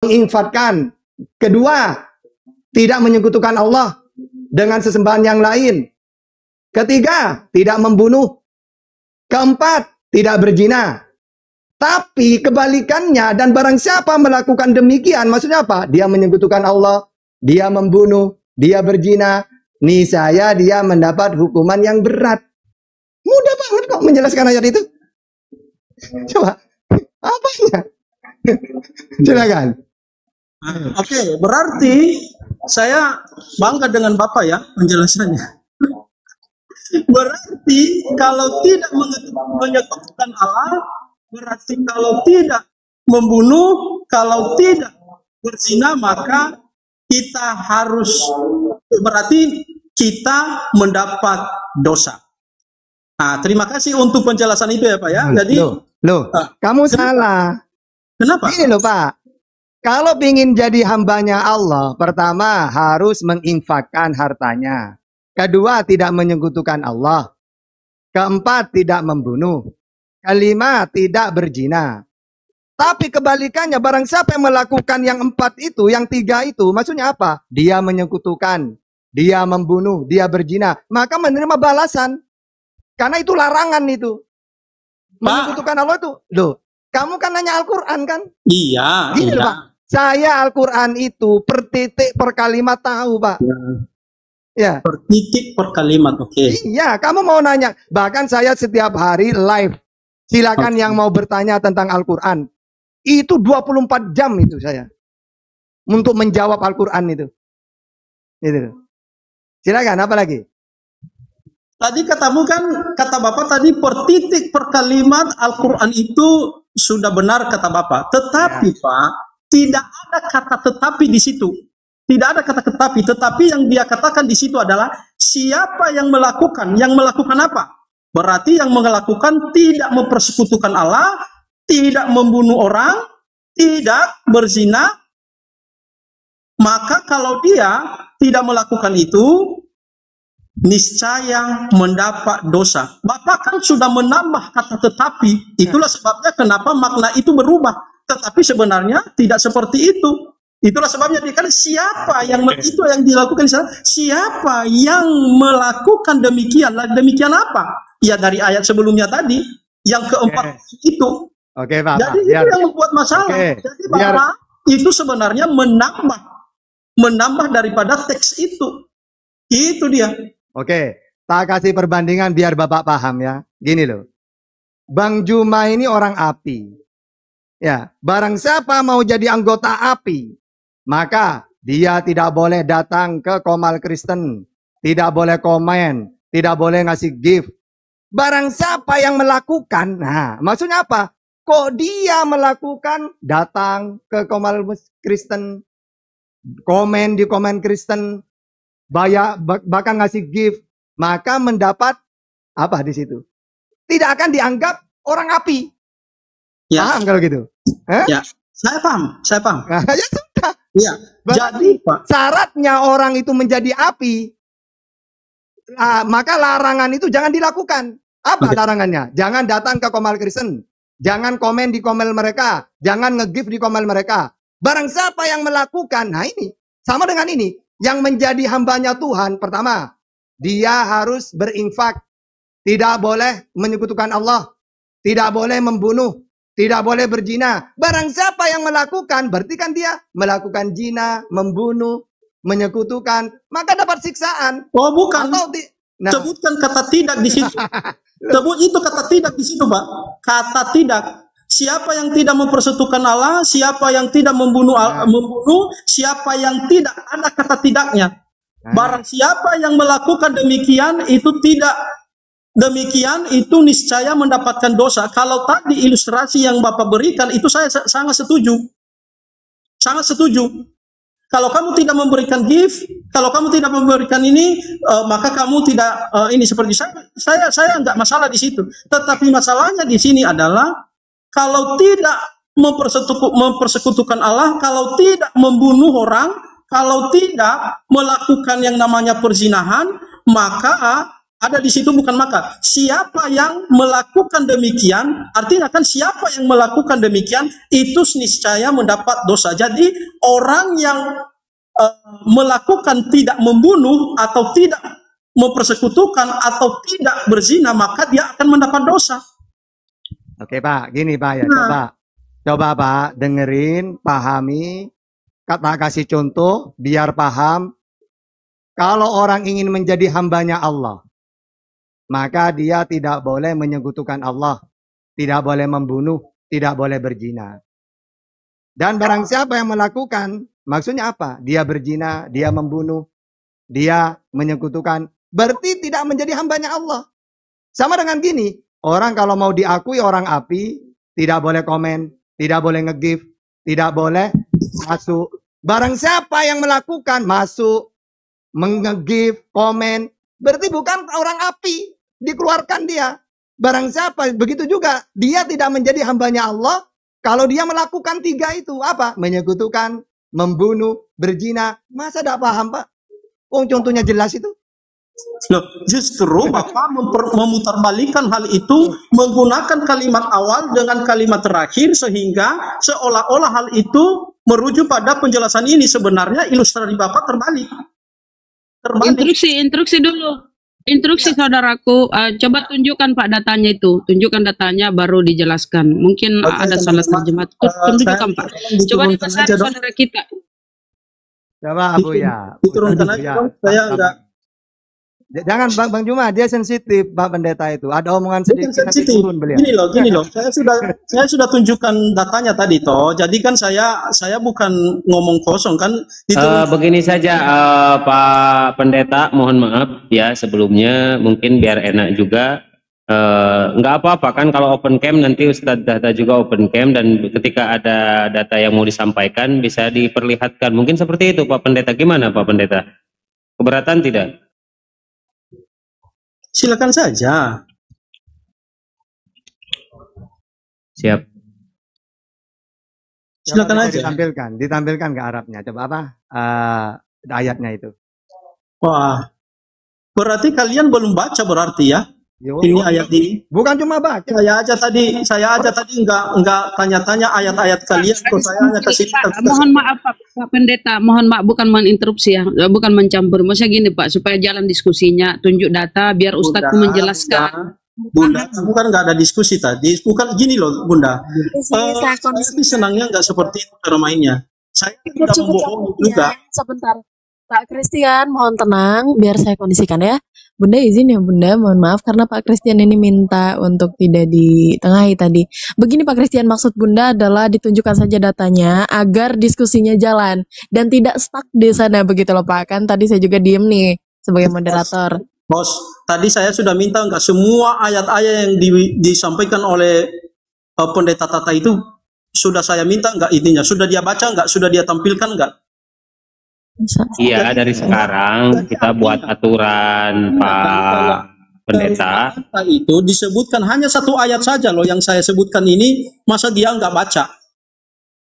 menginfatkan. Kedua, tidak menyekutukan Allah dengan sesembahan yang lain. Ketiga, tidak membunuh. Keempat, tidak berzina. Tapi kebalikannya, dan barang siapa melakukan demikian, maksudnya apa? Dia menyekutukan Allah, dia membunuh, dia berzina, niscaya dia mendapat hukuman yang berat. Mudah banget kok menjelaskan ayat itu. Coba, apanya? Silakan. Oke, berarti saya bangga dengan Bapak ya penjelasannya. Berarti kalau tidak menyekutukan Allah, berarti kalau tidak membunuh, kalau tidak berzina, maka kita harus, berarti kita mendapat dosa. Nah, terima kasih untuk penjelasan itu ya Pak ya. Jadi, kamu salah. Kenapa? Ini loh Pak, kalau ingin jadi hambanya Allah, pertama harus menginfakkan hartanya. Kedua, tidak menyekutukan Allah. Keempat, tidak membunuh. Kelima, tidak berzina. Tapi kebalikannya, barang siapa yang melakukan yang empat itu, yang tiga itu, maksudnya apa? Dia menyekutukan, dia membunuh, dia berzina, maka menerima balasan. Karena itu larangan itu. Menyekutukan Allah itu. Loh, kamu kan nanya Al-Quran kan? Iya. Gini loh Pak, saya Al-Quran itu per titik per kalimat tahu Pak. Ya. Per titik per kalimat, oke. Iya, kamu mau nanya. Bahkan saya setiap hari live. Silakan yang mau bertanya tentang Al-Quran. Itu 24 jam itu saya. Untuk menjawab Al-Quran itu. Gitu. Silakan, apa lagi? Tadi katamu kan, kata Bapak tadi per titik per kalimat Al-Quran itu sudah benar kata Bapak. Tetapi Pak, tidak ada kata tetapi di situ. Tidak ada kata tetapi yang dia katakan di situ adalah siapa yang melakukan apa? Berarti yang melakukan tidak mempersekutukan Allah, tidak membunuh orang, tidak berzina. Maka kalau dia tidak melakukan itu, niscaya mendapat dosa. Bapak kan sudah menambah kata tetapi. Itulah sebabnya kenapa makna itu berubah. Tetapi sebenarnya tidak seperti itu. Itulah sebabnya dia kan siapa yang itu yang dilakukan, siapa yang melakukan demikian apa? Ya dari ayat sebelumnya tadi yang keempat itu. Oke Pak. Jadi itu yang membuat masalah. Jadi Bapak itu sebenarnya menambah daripada teks itu. Itu dia. Oke, tak kasih perbandingan biar Bapak paham ya. Gini loh. Bang Juma ini orang api. Ya, barang siapa mau jadi anggota api, maka dia tidak boleh datang ke Komal Kristen, tidak boleh komen, tidak boleh ngasih gift. Barang siapa yang melakukan, nah maksudnya apa? Kok dia melakukan datang ke Komal Kristen, komen di komen Kristen, bahkan ngasih gift, maka mendapat apa di situ? Tidak akan dianggap orang api. Ya. Paham kalau gitu? Ya, saya paham. Nah, ya sudah. Ya. Jadi Pak, syaratnya orang itu menjadi api, maka larangan itu jangan dilakukan. Apa larangannya? Jangan datang ke Komal Kristen, jangan komen di komen mereka, jangan nge-gift di komen mereka. Barang siapa yang melakukan, nah ini sama dengan ini. Yang menjadi hambanya Tuhan, pertama, dia harus berinfak. Tidak boleh menyekutukan Allah. Tidak boleh membunuh. Tidak boleh berzina. Barang siapa yang melakukan, berarti kan dia melakukan zina, membunuh, menyekutukan, maka dapat siksaan. Oh bukan. Sebutkan kata tidak di situ. Sebut itu kata tidak di situ, Pak. Kata tidak. Siapa yang tidak mempersekutukan Allah, siapa yang tidak membunuh, siapa yang tidak, ada kata tidaknya. Barang siapa yang melakukan demikian, itu tidak demikian, itu niscaya mendapatkan dosa. Kalau tadi ilustrasi yang Bapak berikan, itu saya sangat setuju. Sangat setuju. Kalau kamu tidak memberikan gift, kalau kamu tidak memberikan ini, maka kamu tidak ini seperti saya enggak masalah di situ. Tetapi masalahnya di sini adalah kalau tidak mempersekutukan Allah, kalau tidak membunuh orang, kalau tidak melakukan yang namanya perzinahan, maka Ada di situ bukan maka. Siapa yang melakukan demikian, artinya kan siapa yang melakukan demikian, itu niscaya mendapat dosa. Jadi orang yang melakukan tidak membunuh atau tidak mempersekutukan atau tidak berzina, maka dia akan mendapat dosa. Oke Pak, gini Pak ya, coba Pak dengerin, pahami, kasih contoh biar paham. Kalau orang ingin menjadi hambanya Allah, maka dia tidak boleh menyekutukan Allah, tidak boleh membunuh, tidak boleh berzina. Dan barang siapa yang melakukan, maksudnya apa? Dia berzina, dia membunuh, dia menyekutukan, berarti tidak menjadi hambanya Allah. Sama dengan gini, orang kalau mau diakui orang api, tidak boleh komen, tidak boleh nge-give, tidak boleh masuk. Barang siapa yang melakukan, masuk, nge-give, komen, berarti bukan orang api, dikeluarkan dia. Barang siapa, begitu juga, dia tidak menjadi hambanya Allah, kalau dia melakukan tiga itu, apa? Menyekutukan, membunuh, berzina. Masa tidak paham, Pak? Oh, contohnya jelas itu. Loh, justru Bapak memutarbalikkan hal itu menggunakan kalimat awal dengan kalimat terakhir sehingga seolah-olah hal itu merujuk pada penjelasan ini. Sebenarnya ilustrasi Bapak terbalik. Instruksi dulu. Instruksi saudaraku, coba tunjukkan Pak datanya itu, tunjukkan datanya baru dijelaskan. Mungkin ada salah terjemah. Tunjukkan Pak. Coba dibesar saudara kita. Coba Abu ya. Diturunkan aja dong. Saya enggak. Jangan Bang Juma, dia sensitif Pak Pendeta itu. Ada omongan sedikit nanti turun beliau. Gini loh. Saya sudah tunjukkan datanya tadi toh. Jadi kan saya bukan ngomong kosong kan. Begini saja Pak Pendeta, mohon maaf ya sebelumnya, mungkin biar enak juga. Nggak apa-apa kan kalau open cam, nanti Ustadz Data juga open cam, dan ketika ada data yang mau disampaikan bisa diperlihatkan. Mungkin seperti itu Pak Pendeta. Gimana Pak Pendeta? Keberatan tidak? Silakan saja. Siap. Silakan aja. Ditampilkan ke Arabnya. Coba apa? Ayatnya itu. Wah. Berarti kalian belum baca berarti ya? Ini ayat ini. Bukan cuma baca. Saya aja tadi enggak tanya-tanya ayat-ayat kalian, kok saya hanya kasih. Mohon maaf Pak Pendeta, mohon maaf, bukan menginterupsi ya, bukan mencampur. Maksudnya gini Pak, supaya jalan diskusinya, tunjuk data biar Ustadz menjelaskan. Bunda, bukan nggak ada diskusi tadi, bukan gini loh Bunda. Saya senangnya nggak seperti itu cara mainnya. Saya tidak membohongi juga. Sebentar, Pak Christian, mohon tenang, biar saya kondisikan ya. Bunda izin ya Bunda, mohon maaf karena Pak Christian ini minta untuk tidak ditengahi tadi. Begini Pak Christian, maksud Bunda adalah ditunjukkan saja datanya agar diskusinya jalan dan tidak stuck di sana, begitu loh Pak. Kan tadi saya juga diem nih sebagai moderator. Bos, tadi saya sudah minta enggak semua ayat-ayat yang disampaikan oleh pendeta Tata itu sudah saya minta enggak intinya, sudah dia baca enggak, sudah dia tampilkan enggak? Iya, dari sekarang kita buat aturan Pak Pendeta. Itu disebutkan hanya satu ayat saja loh yang saya sebutkan ini, masa dia nggak baca?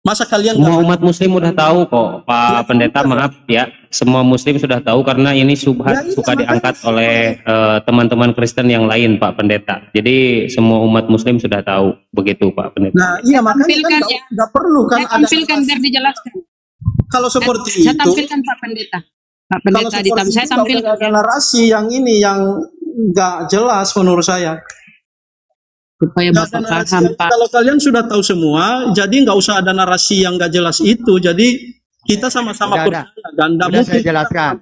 Masa kalian semua umat muslim udah tahu kok Pak Pendeta, maaf ya, semua muslim sudah tahu karena ini subhat suka diangkat oleh teman-teman Kristen yang lain Pak Pendeta. Jadi semua umat muslim sudah tahu begitu Pak Pendeta. Nah iya, makanya kan nggak perlu kan ada biar dijelaskan. Kalau seperti saya tampilkan Pak Pendeta. Pak Pendeta saya tampilkan ada narasi yang ini yang nggak jelas menurut saya. Supaya Bapak paham Pak. Kalau kalian sudah tahu semua, jadi nggak usah ada narasi yang nggak jelas itu. Jadi kita sama-sama percaya dan nggak mungkin saya jelaskan.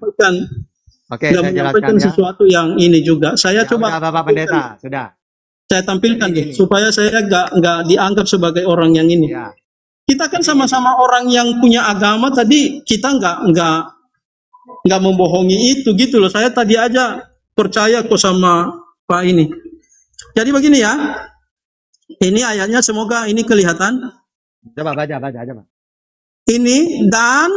Oke, saya jelaskan ya. Sesuatu yang ini juga. Saya coba Bapak Pendeta, sudah. Saya tampilkan supaya saya nggak dianggap sebagai orang yang ini. Ya. Kita kan sama-sama orang yang punya agama, tadi kita nggak membohongi itu gitu loh. Saya tadi aja percaya kok sama Pak ini. Jadi begini ya, ini ayatnya semoga ini kelihatan. Coba baca aja Pak. Ini dan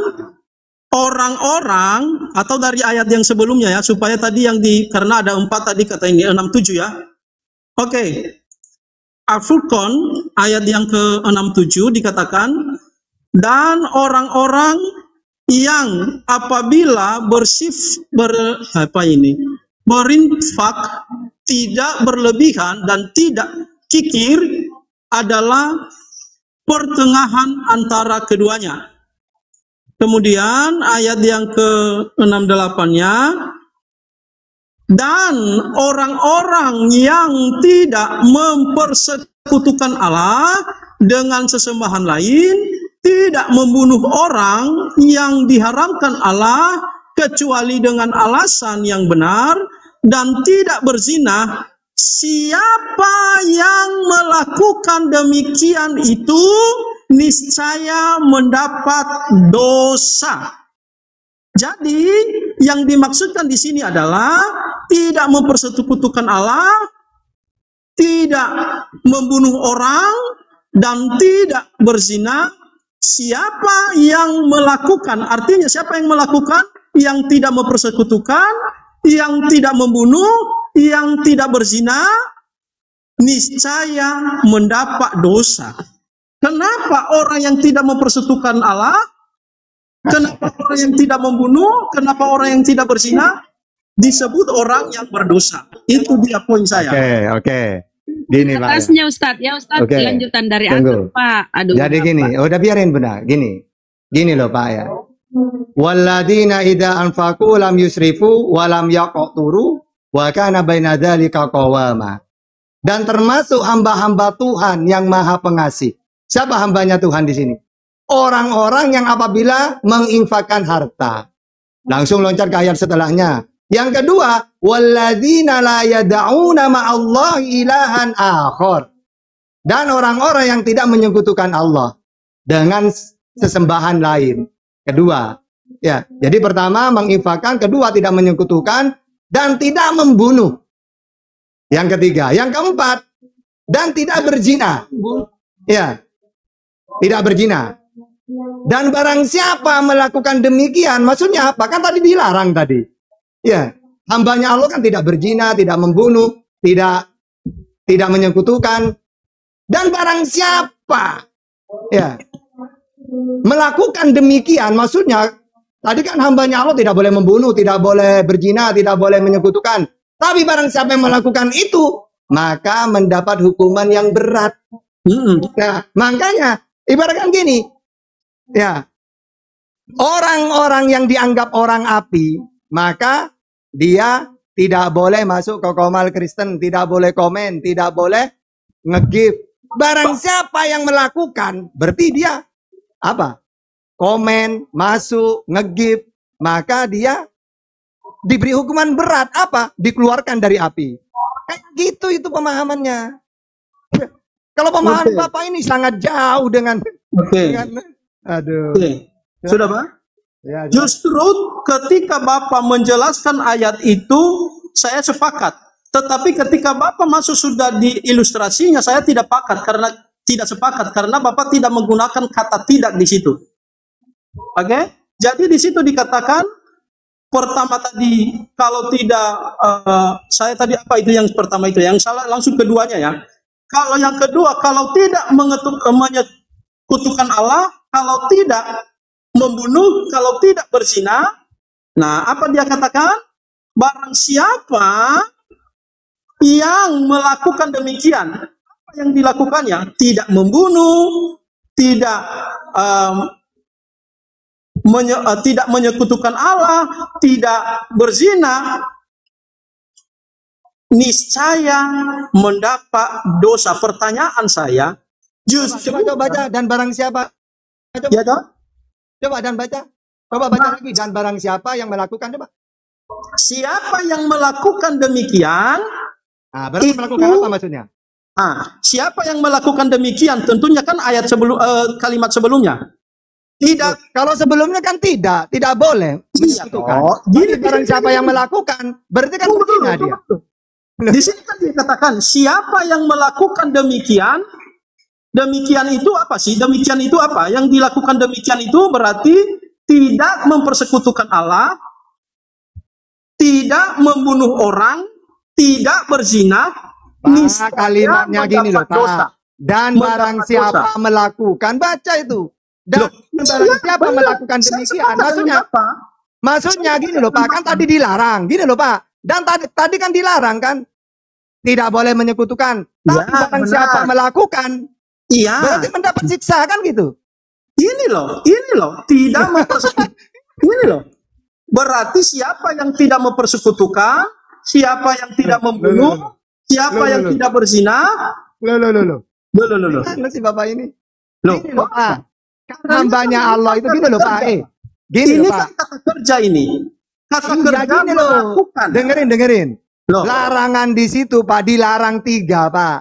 orang-orang atau dari ayat yang sebelumnya ya, supaya tadi yang karena ada 4 tadi kata ini 67 ya. Oke. Al-Furqan ayat yang ke-67 dikatakan, dan orang-orang yang apabila berinfak, tidak berlebihan dan tidak kikir adalah pertengahan antara keduanya. Kemudian ayat yang ke-68-nya, dan orang-orang yang tidak mempersekutukan Allah dengan sesembahan lain, tidak membunuh orang yang diharamkan Allah kecuali dengan alasan yang benar, dan tidak berzina. Siapa yang melakukan demikian itu niscaya mendapat dosa. Jadi yang dimaksudkan di sini adalah tidak mempersekutukan Allah, tidak membunuh orang, dan tidak berzina. Siapa yang melakukan, artinya siapa yang melakukan, yang tidak mempersekutukan, yang tidak membunuh, yang tidak berzina, niscaya mendapat dosa. Kenapa orang yang tidak mempersekutukan Allah, kenapa orang yang tidak membunuh, kenapa orang yang tidak berzina disebut orang yang berdosa? Itu dia poin saya. Oke. Gini Pak. Atasnya Ustadz, ya Ustadz, lanjutan dari atas Pak. Aduh. Jadi gini, udah biarin benar. Gini loh Pak ya. Walladzina idza anfaqu lam yusrifu wa lam yaqturu wa kana baina dzalika qawama. Dan termasuk hamba-hamba Tuhan yang Maha Pengasih. Siapa hambanya Tuhan di sini? Orang-orang yang apabila menginfakkan harta. Langsung loncat ke ayat setelahnya. Yang kedua, walladzina la yad'una ma'allahi ilahan akhar. Dan orang-orang yang tidak menyekutukan Allah dengan sesembahan lain. Kedua, ya. Jadi pertama menginfakkan, kedua tidak menyekutukan dan tidak membunuh. Yang ketiga, yang keempat, dan tidak berzina. Ya. Tidak berzina. Dan barang siapa melakukan demikian, maksudnya apa? Kan tadi dilarang tadi. Ya, hambanya Allah kan tidak berzina, tidak membunuh, tidak menyekutukan. Dan barang siapa ya melakukan demikian, maksudnya tadi kan hambanya Allah tidak boleh membunuh, tidak boleh berzina, tidak boleh menyekutukan. Tapi barang siapa yang melakukan itu, maka mendapat hukuman yang berat. Nah, makanya ibaratkan gini, ya, orang-orang yang dianggap orang api, maka dia tidak boleh masuk ke Komal Kristen, tidak boleh komen, tidak boleh nge-give. Barang siapa yang melakukan, berarti dia apa? Komen, masuk, nge-give, maka dia diberi hukuman berat. Apa? Dikeluarkan dari api. Kayak gitu itu pemahamannya. Kalau pemahaman Bapak ini sangat jauh dengan aduh. Sudah Pak? Ya, justru ketika Bapak menjelaskan ayat itu, saya sepakat. Tetapi ketika Bapak masuk sudah di ilustrasinya, saya tidak sepakat karena Bapak tidak menggunakan kata tidak di situ. Oke? Jadi di situ dikatakan pertama tadi kalau tidak saya tadi apa itu yang pertama itu, yang salah langsung keduanya ya. Kalau yang kedua, kalau tidak menyekutukan Allah, kalau tidak membunuh, kalau tidak berzina, nah apa dia katakan? Barang siapa yang melakukan demikian, apa yang dilakukannya? Tidak membunuh, tidak tidak menyekutukan Allah, tidak berzina, niscaya mendapat dosa. Pertanyaan saya, justru coba baca, dan barang siapa? Coba, ya toh? Coba dan baca. Coba baca lagi, dan barang siapa yang melakukan, coba. Siapa yang melakukan demikian? Nah, berarti melakukan apa maksudnya? Siapa yang melakukan demikian? Tentunya kan ayat kalimat sebelumnya. Tidak. Kalau sebelumnya kan tidak boleh. Jadi barang siapa yang melakukan, berarti kan berzina dia. Di sini kan dikatakan siapa yang melakukan demikian, demikian itu apa sih? Demikian itu apa? Yang dilakukan demikian itu berarti tidak mempersekutukan Allah, tidak membunuh orang, tidak berzina. Kalimatnya gini loh Pak. Dan barang siapa melakukan, baca itu. Dan barang siapa melakukan demikian, maksudnya gini loh Pak, kan tadi dilarang. Gini loh Pak. Dan tadi kan dilarang kan, tidak boleh menyekutukan. Tapi barang siapa melakukan, berarti mendapat siksa kan gitu. Ini loh, tidak mempersekutukan. Ini loh, berarti siapa yang tidak mempersekutukan, siapa yang tidak membunuh, siapa yang tidak berzina. Loh. Mana sih Bapak ini? Loh, gini loh Pak. Hambanya Allah itu gini loh Pak. Gini ini loh Pak. kan kata kerja ini. Kata kerja gini loh. melakukan. Dengerin. Loh. Larangan di situ Pak, dilarang 3 Pak.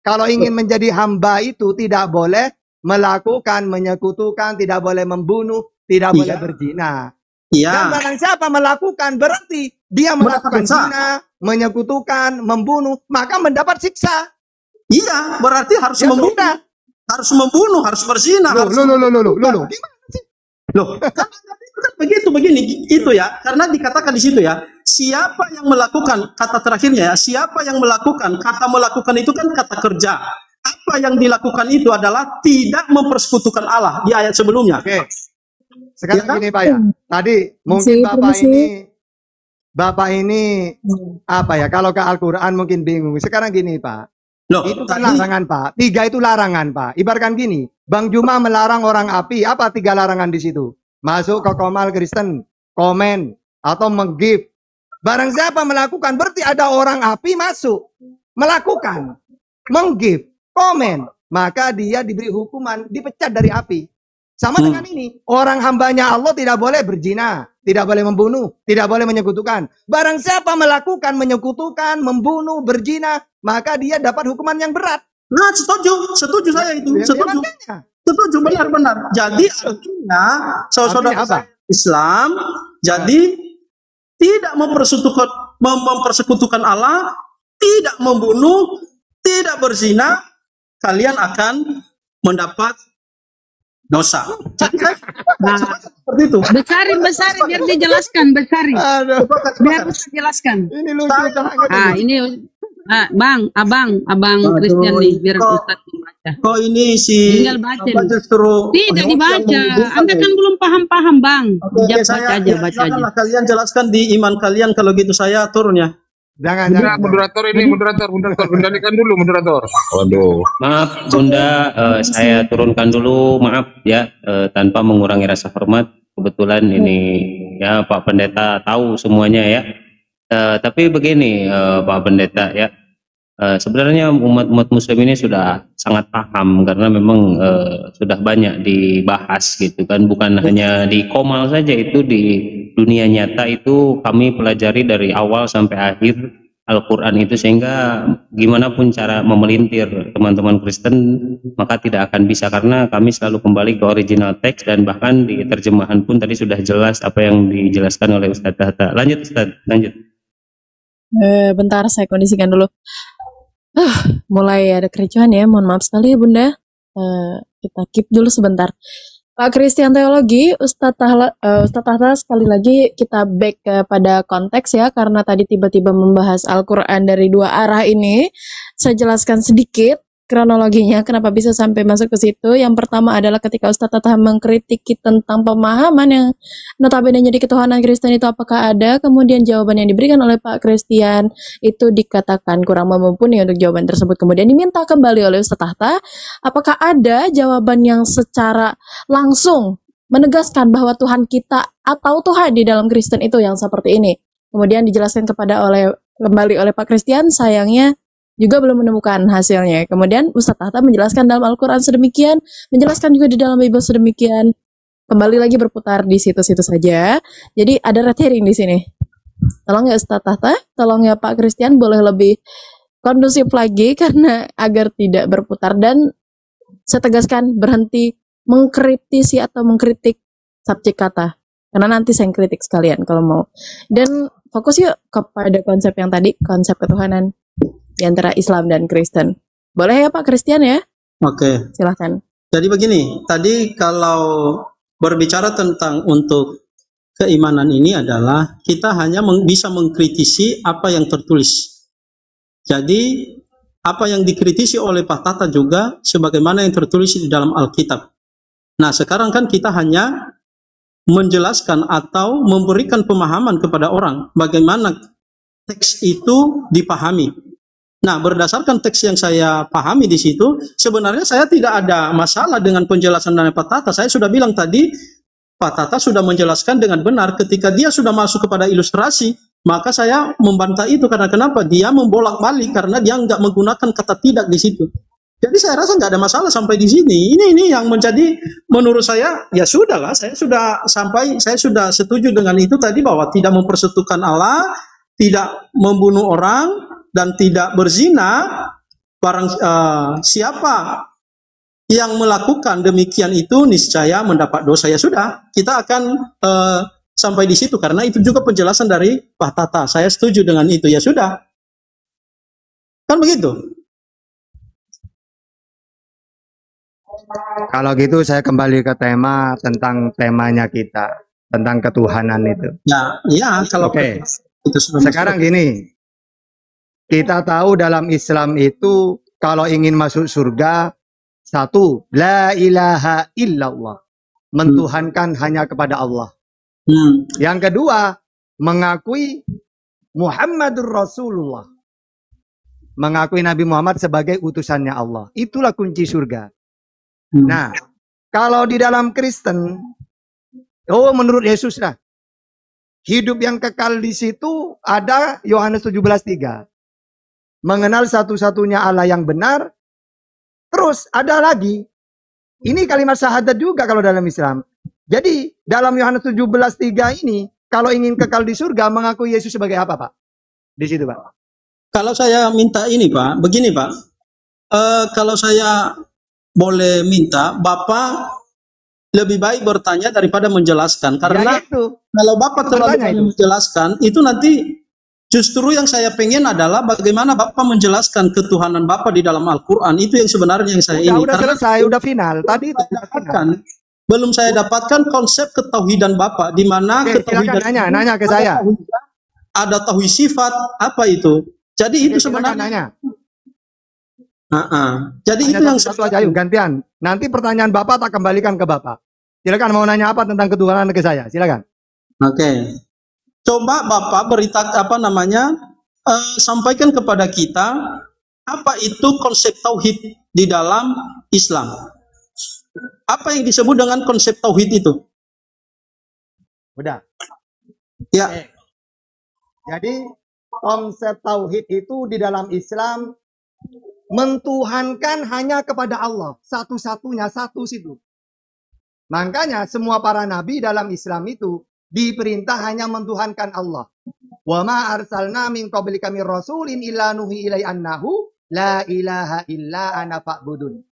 Kalau ingin menjadi hamba itu tidak boleh melakukan, menyekutukan, tidak boleh membunuh, tidak boleh berzina. Dan barang siapa melakukan berarti dia melakukan zina, menyekutukan, membunuh, maka mendapat siksa. Iya, berarti harus membunuh. Sudah. Harus membunuh, harus berzina. Loh. Gimana sih? Loh, kan begini itu ya, karena dikatakan di situ ya, siapa yang melakukan, kata terakhirnya ya, siapa yang melakukan, kata melakukan itu kan kata kerja. Apa yang dilakukan itu adalah tidak mempersekutukan Allah di ayat sebelumnya. Oke. Sekarang gini Pak ya, tadi mungkin Bapak ini apa ya, kalau ke Al-Quran mungkin bingung. Sekarang gini Pak, itu kan larangan Pak, 3 itu larangan Pak. Ibaratkan gini, Bang Juma melarang orang api, apa 3 larangan di situ? Masuk ke Komal Kristen, komen, atau meng-give. Barang siapa melakukan, berarti ada orang api masuk, melakukan, meng-give, komen, maka dia diberi hukuman, dipecat dari api. Sama dengan ini, orang hambanya Allah tidak boleh berzina, tidak boleh membunuh, tidak boleh menyekutukan. Barang siapa melakukan, menyekutukan, membunuh, berzina, maka dia dapat hukuman yang berat. Nah, setuju saya itu, setuju benar-benar. Jadi artinya, saudara Islam, jadi tidak mempersekutukan Allah, tidak membunuh, tidak berzina, kalian akan mendapat dosa. Jadi seperti itu. Besarin biar dijelaskan, besarin. Biar Ustaz jelaskan. Ini lucu. Ini abang Christian nih, biar Ustaz membaca. Kok ini si tinggal baca. Tidak dibaca. Anda kan belum paham, Bang. Baca aja. Kalian jelaskan di iman kalian, kalau gitu saya turun ya. Jangan. Moderator, kendalikan dulu moderator. Waduh. Maaf Bunda, saya turunkan dulu, maaf ya, tanpa mengurangi rasa hormat. Kebetulan ini ya Pak Pendeta tahu semuanya ya. Tapi begini Pak Pendeta ya, sebenarnya umat Muslim ini sudah sangat paham karena memang sudah banyak dibahas gitu kan, bukan hanya di Komal saja, itu di dunia nyata itu kami pelajari dari awal sampai akhir Al-Quran itu, sehingga gimana pun cara memelintir teman-teman Kristen maka tidak akan bisa, karena kami selalu kembali ke original teks, dan bahkan di terjemahan pun tadi sudah jelas apa yang dijelaskan oleh Ustadz Tahta. Lanjut Ustadz, lanjut. Bentar, saya kondisikan dulu. Mulai ada kericuhan ya, mohon maaf sekali ya Bunda. Kita keep dulu sebentar. Pak Christian Teologi, Ustadz Tahta, sekali lagi kita back kepada konteks ya, karena tadi tiba-tiba membahas Al-Quran dari 2 arah ini. Saya jelaskan sedikit kronologinya, kenapa bisa sampai masuk ke situ. Yang pertama adalah ketika Ustadz Tahta mengkritik tentang pemahaman yang notabene jadi ketuhanan Kristen itu apakah ada, kemudian jawaban yang diberikan oleh Pak Christian itu dikatakan kurang mumpuni untuk jawaban tersebut. Kemudian diminta kembali oleh Ustadz Tahta, apakah ada jawaban yang secara langsung menegaskan bahwa Tuhan kita atau Tuhan di dalam Kristen itu yang seperti ini. Kemudian dijelaskan kembali oleh Pak Christian, sayangnya juga belum menemukan hasilnya. Kemudian Ustadz Tahta menjelaskan dalam Al-Quran sedemikian, menjelaskan juga di dalam Bible sedemikian. Kembali lagi berputar di situ-situ saja. Jadi ada red herring di sini. Tolong ya Ustadz Tahta, tolong ya Pak Christian, boleh lebih kondusif lagi karena agar tidak berputar, dan saya tegaskan berhenti mengkritisi atau mengkritik subjek kata. Karena nanti saya kritik sekalian kalau mau. Dan fokus yuk kepada konsep yang tadi, konsep ketuhanan di antara Islam dan Kristen. Boleh ya Pak Christian ya? Oke. Silahkan. Jadi begini, tadi kalau berbicara tentang untuk keimanan ini adalah kita hanya bisa mengkritisi apa yang tertulis. Jadi apa yang dikritisi oleh Pak Tahta juga sebagaimana yang tertulis di dalam Alkitab. Nah sekarang kan kita hanya menjelaskan atau memberikan pemahaman kepada orang bagaimana teks itu dipahami. Nah, berdasarkan teks yang saya pahami di situ, sebenarnya saya tidak ada masalah dengan penjelasan dari Pak Tata. Saya sudah bilang tadi, Pak Tata sudah menjelaskan dengan benar. Ketika dia sudah masuk kepada ilustrasi, maka saya membantah itu. Karena kenapa? Dia membolak-balik karena dia nggak menggunakan kata tidak di situ. Jadi saya rasa nggak ada masalah sampai di sini. Ini yang menjadi menurut saya, ya sudahlah. Saya sudah setuju dengan itu tadi, bahwa tidak mempersekutukan Allah, tidak membunuh orang, dan tidak berzina. Barang siapa yang melakukan demikian itu niscaya mendapat dosa. Ya sudah, kita akan sampai di situ karena itu juga penjelasan dari Pak Tata. Saya setuju dengan itu. Ya sudah, kan begitu. Kalau gitu saya kembali ke tema tentang temanya kita tentang ketuhanan itu. Ya kalau Oke. Sekarang gini. Kita tahu dalam Islam itu kalau ingin masuk surga, satu, la ilaha illallah, mentuhankan hanya kepada Allah. Yang kedua, mengakui Muhammadur Rasulullah, mengakui Nabi Muhammad sebagai utusannya Allah. Itulah kunci surga. Nah, kalau di dalam Kristen, menurut Yesus lah, hidup yang kekal di situ ada Yohanes 17:3. Mengenal satu-satunya Allah yang benar. Terus ada lagi. Ini kalimat syahadat juga kalau dalam Islam. Jadi dalam Yohanes 17:3 ini, kalau ingin kekal di surga, mengakui Yesus sebagai apa, Pak? Di situ, Pak. Kalau saya minta ini, Pak, begini, Pak. Kalau saya boleh minta, Bapak lebih baik bertanya daripada menjelaskan. Karena ya itu. Kalau Bapak terlalu banyak menjelaskan, itu nanti justru yang saya pengen adalah bagaimana Bapak menjelaskan ketuhanan Bapak di dalam Al-Quran. Itu yang sebenarnya yang saya ini. Udah selesai, udah final. Tadi itu belum saya dapatkan konsep ketauhidan Bapak, di mana ketauhidan nanya ke saya. Ada tauhid sifat, apa itu? Jadi itu sebenarnya. Jadi itu yang satu aja, yuk gantian. Nanti pertanyaan Bapak tak kembalikan ke Bapak. Silakan, mau nanya apa tentang ketuhanan ke saya? Silakan. Oke. Coba Bapak sampaikan kepada kita apa itu konsep tauhid di dalam Islam. Apa yang disebut dengan konsep tauhid itu? Udah. Ya. Oke. Jadi konsep tauhid itu di dalam Islam mentuhankan hanya kepada Allah, satu-satunya, satu situ. Makanya semua para nabi dalam Islam itu diperintah hanya mentuhankan Allah. Wa ma arsalna min qablika mir rasulin illa nuhi ilai annahu la ilaha illa ana fa'budun.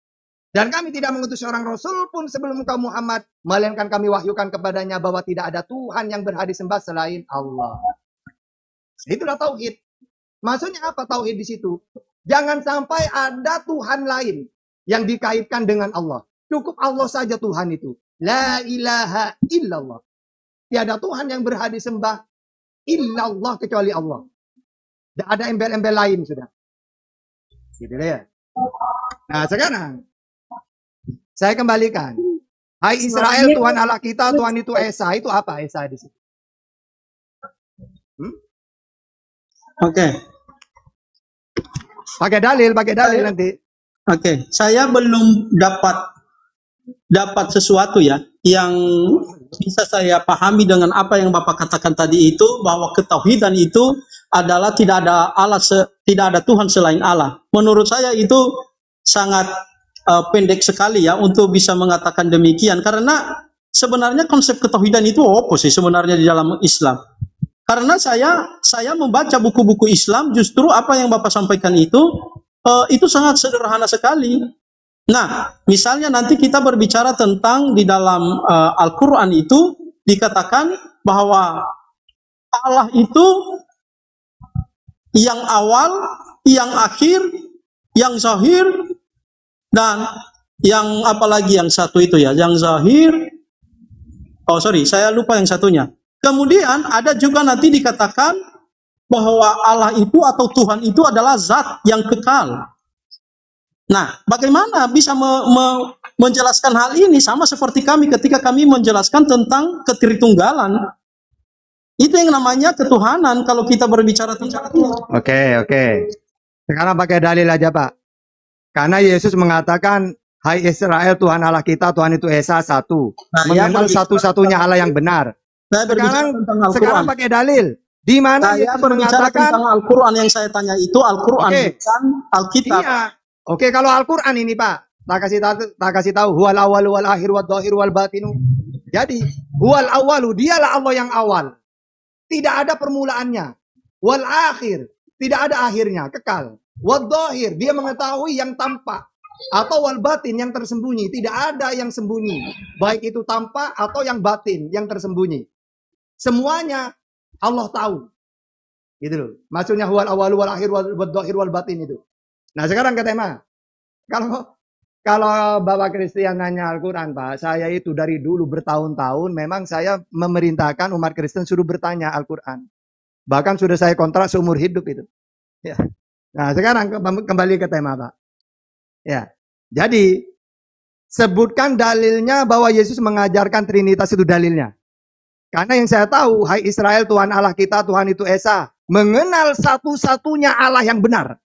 Dan kami tidak mengutus seorang rasul pun sebelum engkau Muhammad, melainkan kami wahyukan kepadanya bahwa tidak ada Tuhan yang berhak disembah selain Allah. Itulah tauhid. Maksudnya apa tauhid di situ? Jangan sampai ada Tuhan lain yang dikaitkan dengan Allah. Cukup Allah saja Tuhan itu. La ilaha illallah. Tiada Tuhan yang berhak disembah illallah kecuali Allah. Tidak ada embel-embel lain sudah. Gitu ya. Nah sekarang saya kembalikan. Hai Israel, Tuhan Allah kita, Tuhan itu Esa. Itu apa Esa di situ? Oke. Pakai dalil nanti. Oke, saya belum dapat sesuatu ya yang bisa saya pahami dengan apa yang Bapak katakan tadi itu, bahwa ketauhidan itu adalah tidak ada Tuhan selain Allah. Menurut saya itu sangat pendek sekali ya untuk bisa mengatakan demikian, karena sebenarnya konsep ketauhidan itu apa sih sebenarnya di dalam Islam? Karena saya membaca buku-buku Islam, justru apa yang Bapak sampaikan itu sangat sederhana sekali. Nah, misalnya nanti kita berbicara tentang di dalam Al-Quran itu dikatakan bahwa Allah itu yang awal, yang akhir, yang zahir, dan yang apalagi yang satu itu ya, yang zahir. Oh sorry, saya lupa yang satunya. Kemudian ada juga nanti dikatakan bahwa Allah itu atau Tuhan itu adalah zat yang kekal. Nah, bagaimana bisa menjelaskan hal ini? Sama seperti kami ketika kami menjelaskan tentang ketritunggalan. Itu yang namanya ketuhanan kalau kita berbicara tentang itu. Oke. Sekarang pakai dalil aja, Pak. Karena Yesus mengatakan, hai Israel, Tuhan Allah kita, Tuhan itu Esa satu. Mengenal satu-satunya Allah yang benar. Sekarang pakai dalil. Di mana Yesus mengatakan tentang Al-Quran yang saya tanya itu Al-Quran, bukan Alkitab. Iya. Oke, kalau Al-Quran ini, Pak, tak kasih tahu, huwal awalu wal akhir wal dhahir wal batinu. Jadi, huwal awalu, dialah Allah yang awal. Tidak ada permulaannya. Wal akhir, tidak ada akhirnya, kekal. Wal dhahir, dia mengetahui yang tampak. Atau wal batin, yang tersembunyi. Tidak ada yang sembunyi. Baik itu tampak atau yang batin, yang tersembunyi. Semuanya Allah tahu. Gitu loh. Maksudnya huwal awalu wal akhir wal dhahir wal batin itu. Nah, sekarang ke tema. Kalau Bapak Christian nanya Al-Quran, Pak, saya itu dari dulu bertahun-tahun memang saya memerintahkan umat Kristen suruh bertanya Al-Quran. Bahkan sudah saya kontrak seumur hidup itu. Ya. Nah, sekarang kembali ke tema, Pak. Ya. Jadi, sebutkan dalilnya bahwa Yesus mengajarkan Trinitas itu dalilnya. Karena yang saya tahu, hai Israel, Tuhan Allah kita, Tuhan itu Esa. Mengenal satu-satunya Allah yang benar.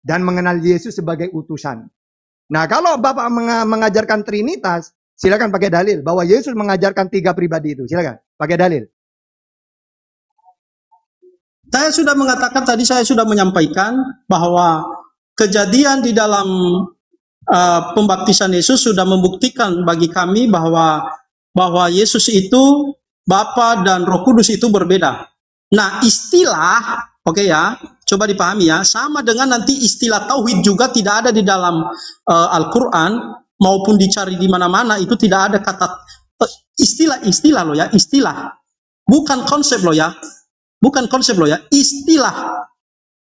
Dan mengenal Yesus sebagai utusan. Nah, kalau Bapak mengajarkan Trinitas, silakan pakai dalil bahwa Yesus mengajarkan 3 pribadi itu. Silakan pakai dalil. Saya sudah mengatakan tadi, saya sudah menyampaikan bahwa kejadian di dalam pembaptisan Yesus sudah membuktikan bagi kami bahwa Yesus itu Bapa dan Roh Kudus itu berbeda. Nah, istilah, oke ya, coba dipahami ya, sama dengan nanti istilah tauhid juga tidak ada di dalam Al-Quran maupun dicari di mana-mana, itu tidak ada kata istilah loh ya, istilah. Bukan konsep loh ya. Bukan konsep loh ya, istilah.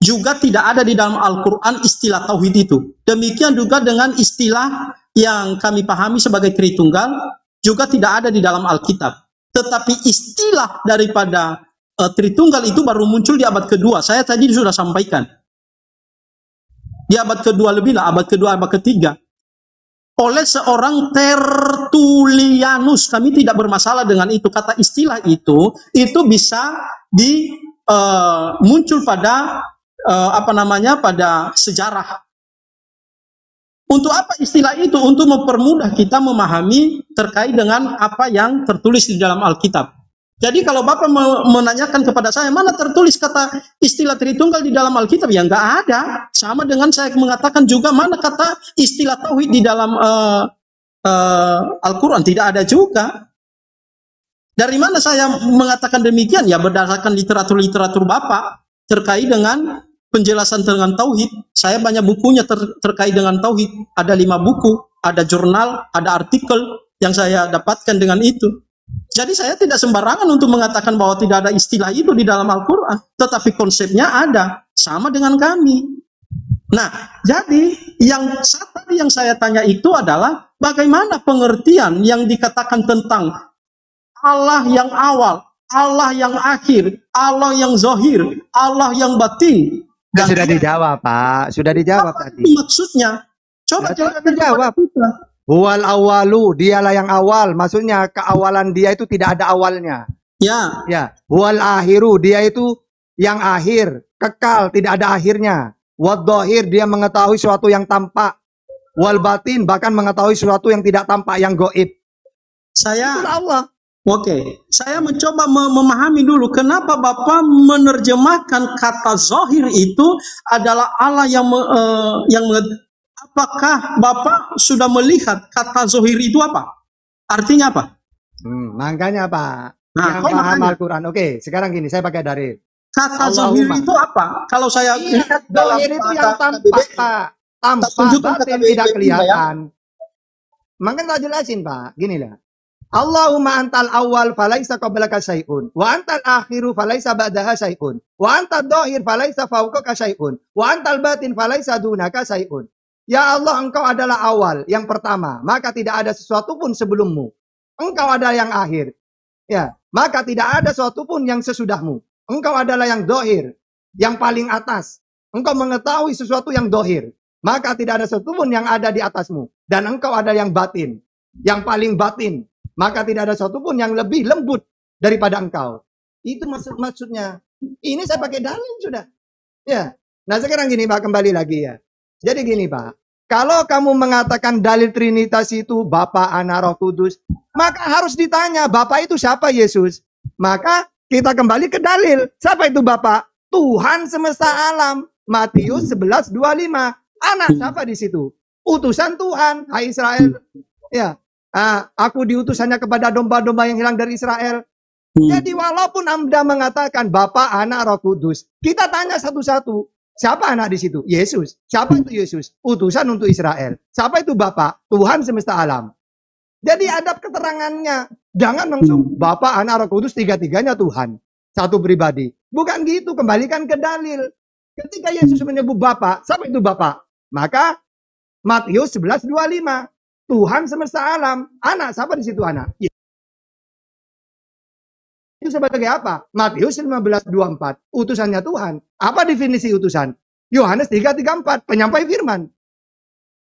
Juga tidak ada di dalam Al-Quran istilah tauhid itu. Demikian juga dengan istilah yang kami pahami sebagai Tritunggal, juga tidak ada di dalam Alkitab. Tetapi istilah daripada Tritunggal itu baru muncul di abad kedua. Saya tadi sudah sampaikan. Di abad kedua lebih lah, abad kedua, abad ketiga. Oleh seorang Tertullianus. Kami tidak bermasalah dengan itu. Kata istilah itu bisa muncul pada pada sejarah. Untuk apa istilah itu? Untuk mempermudah kita memahami terkait dengan apa yang tertulis di dalam Alkitab. Jadi kalau Bapak menanyakan kepada saya, mana tertulis kata istilah Tritunggal di dalam Alkitab? Ya nggak ada. Sama dengan saya mengatakan juga mana kata istilah tauhid di dalam Al-Quran? Tidak ada juga. Dari mana saya mengatakan demikian? Ya berdasarkan literatur-literatur Bapak terkait dengan penjelasan dengan tauhid. Saya banyak bukunya terkait dengan tauhid. Ada 5 buku, ada jurnal, ada artikel yang saya dapatkan dengan itu. Jadi saya tidak sembarangan untuk mengatakan bahwa tidak ada istilah itu di dalam Al-Quran. Tetapi konsepnya ada. Sama dengan kami. Nah, jadi tadi yang saya tanya itu adalah bagaimana pengertian yang dikatakan tentang Allah yang awal, Allah yang akhir, Allah yang zahir, Allah yang batin. Dan sudah dijawab, Pak. Sudah dijawab tadi. Maksudnya, coba dijawab. Huwal awalu, dialah yang awal. Maksudnya keawalan dia itu tidak ada awalnya. Ya. Huwal akhiru, dia itu yang akhir, kekal, tidak ada akhirnya. Wad dhahir, dia mengetahui sesuatu yang tampak. Wal batin, bahkan mengetahui sesuatu yang tidak tampak, yang gaib. Itulah Allah. Oke, saya mencoba memahami dulu kenapa Bapak menerjemahkan kata zahir itu adalah Allah yang apakah Bapak sudah melihat kata zahir itu apa? Artinya apa? Makanya Pak, yang paham Al-Quran. Oke, sekarang gini, saya pakai dalil. Kata zahir itu apa? Kalau saya lihat dalam zahir itu yang tampak, Pak. Tampak, batin tidak kelihatan. Makanya tak jelasin, Pak. Gini lah. Allahumma antal awal falaisa qablaka syai'un wa antal akhiru falaisa ba'daha syai'un wa antal dhahir falaisa fawqaka syai'un wa antal batin falaisa dunaka syai'un. Ya Allah, engkau adalah awal, yang pertama, maka tidak ada sesuatu pun sebelummu. Engkau adalah yang akhir, ya, maka tidak ada sesuatu pun yang sesudahmu. Engkau adalah yang dhahir, yang paling atas. Engkau mengetahui sesuatu yang dhahir, maka tidak ada sesuatu pun yang ada di atasmu. Dan engkau adalah yang batin, yang paling batin. Maka tidak ada sesuatu pun yang lebih lembut daripada engkau. Itu maksudnya. Ini saya pakai dalil sudah. Ya. Nah sekarang gini Pak, kembali lagi ya. Jadi gini Pak, kalau kamu mengatakan dalil Trinitas itu Bapa, Anak, Roh Kudus, maka harus ditanya Bapa itu siapa Yesus? Maka kita kembali ke dalil. Siapa itu Bapa? Tuhan semesta alam. Matius 11:25. Anak siapa di situ? Utusan Tuhan, hai Israel. Ya. Aku diutusannya kepada domba-domba yang hilang dari Israel. Jadi walaupun Anda mengatakan Bapa, Anak, Roh Kudus, kita tanya satu-satu. Siapa anak di situ? Yesus. Siapa itu Yesus? Utusan untuk Israel. Siapa itu Bapa? Tuhan semesta alam. Jadi ada keterangannya. Jangan langsung Bapa, Anak, Roh Kudus, tiga-tiganya Tuhan. Satu pribadi. Bukan gitu, kembalikan ke dalil. Ketika Yesus menyebut Bapa, siapa itu Bapa? Maka Matius 11:25. Tuhan semesta alam. Anak, siapa di situ anak? Itu sebagai apa? Matius 15:24. Utusannya Tuhan. Apa definisi utusan? Yohanes 3:34. Penyampai firman.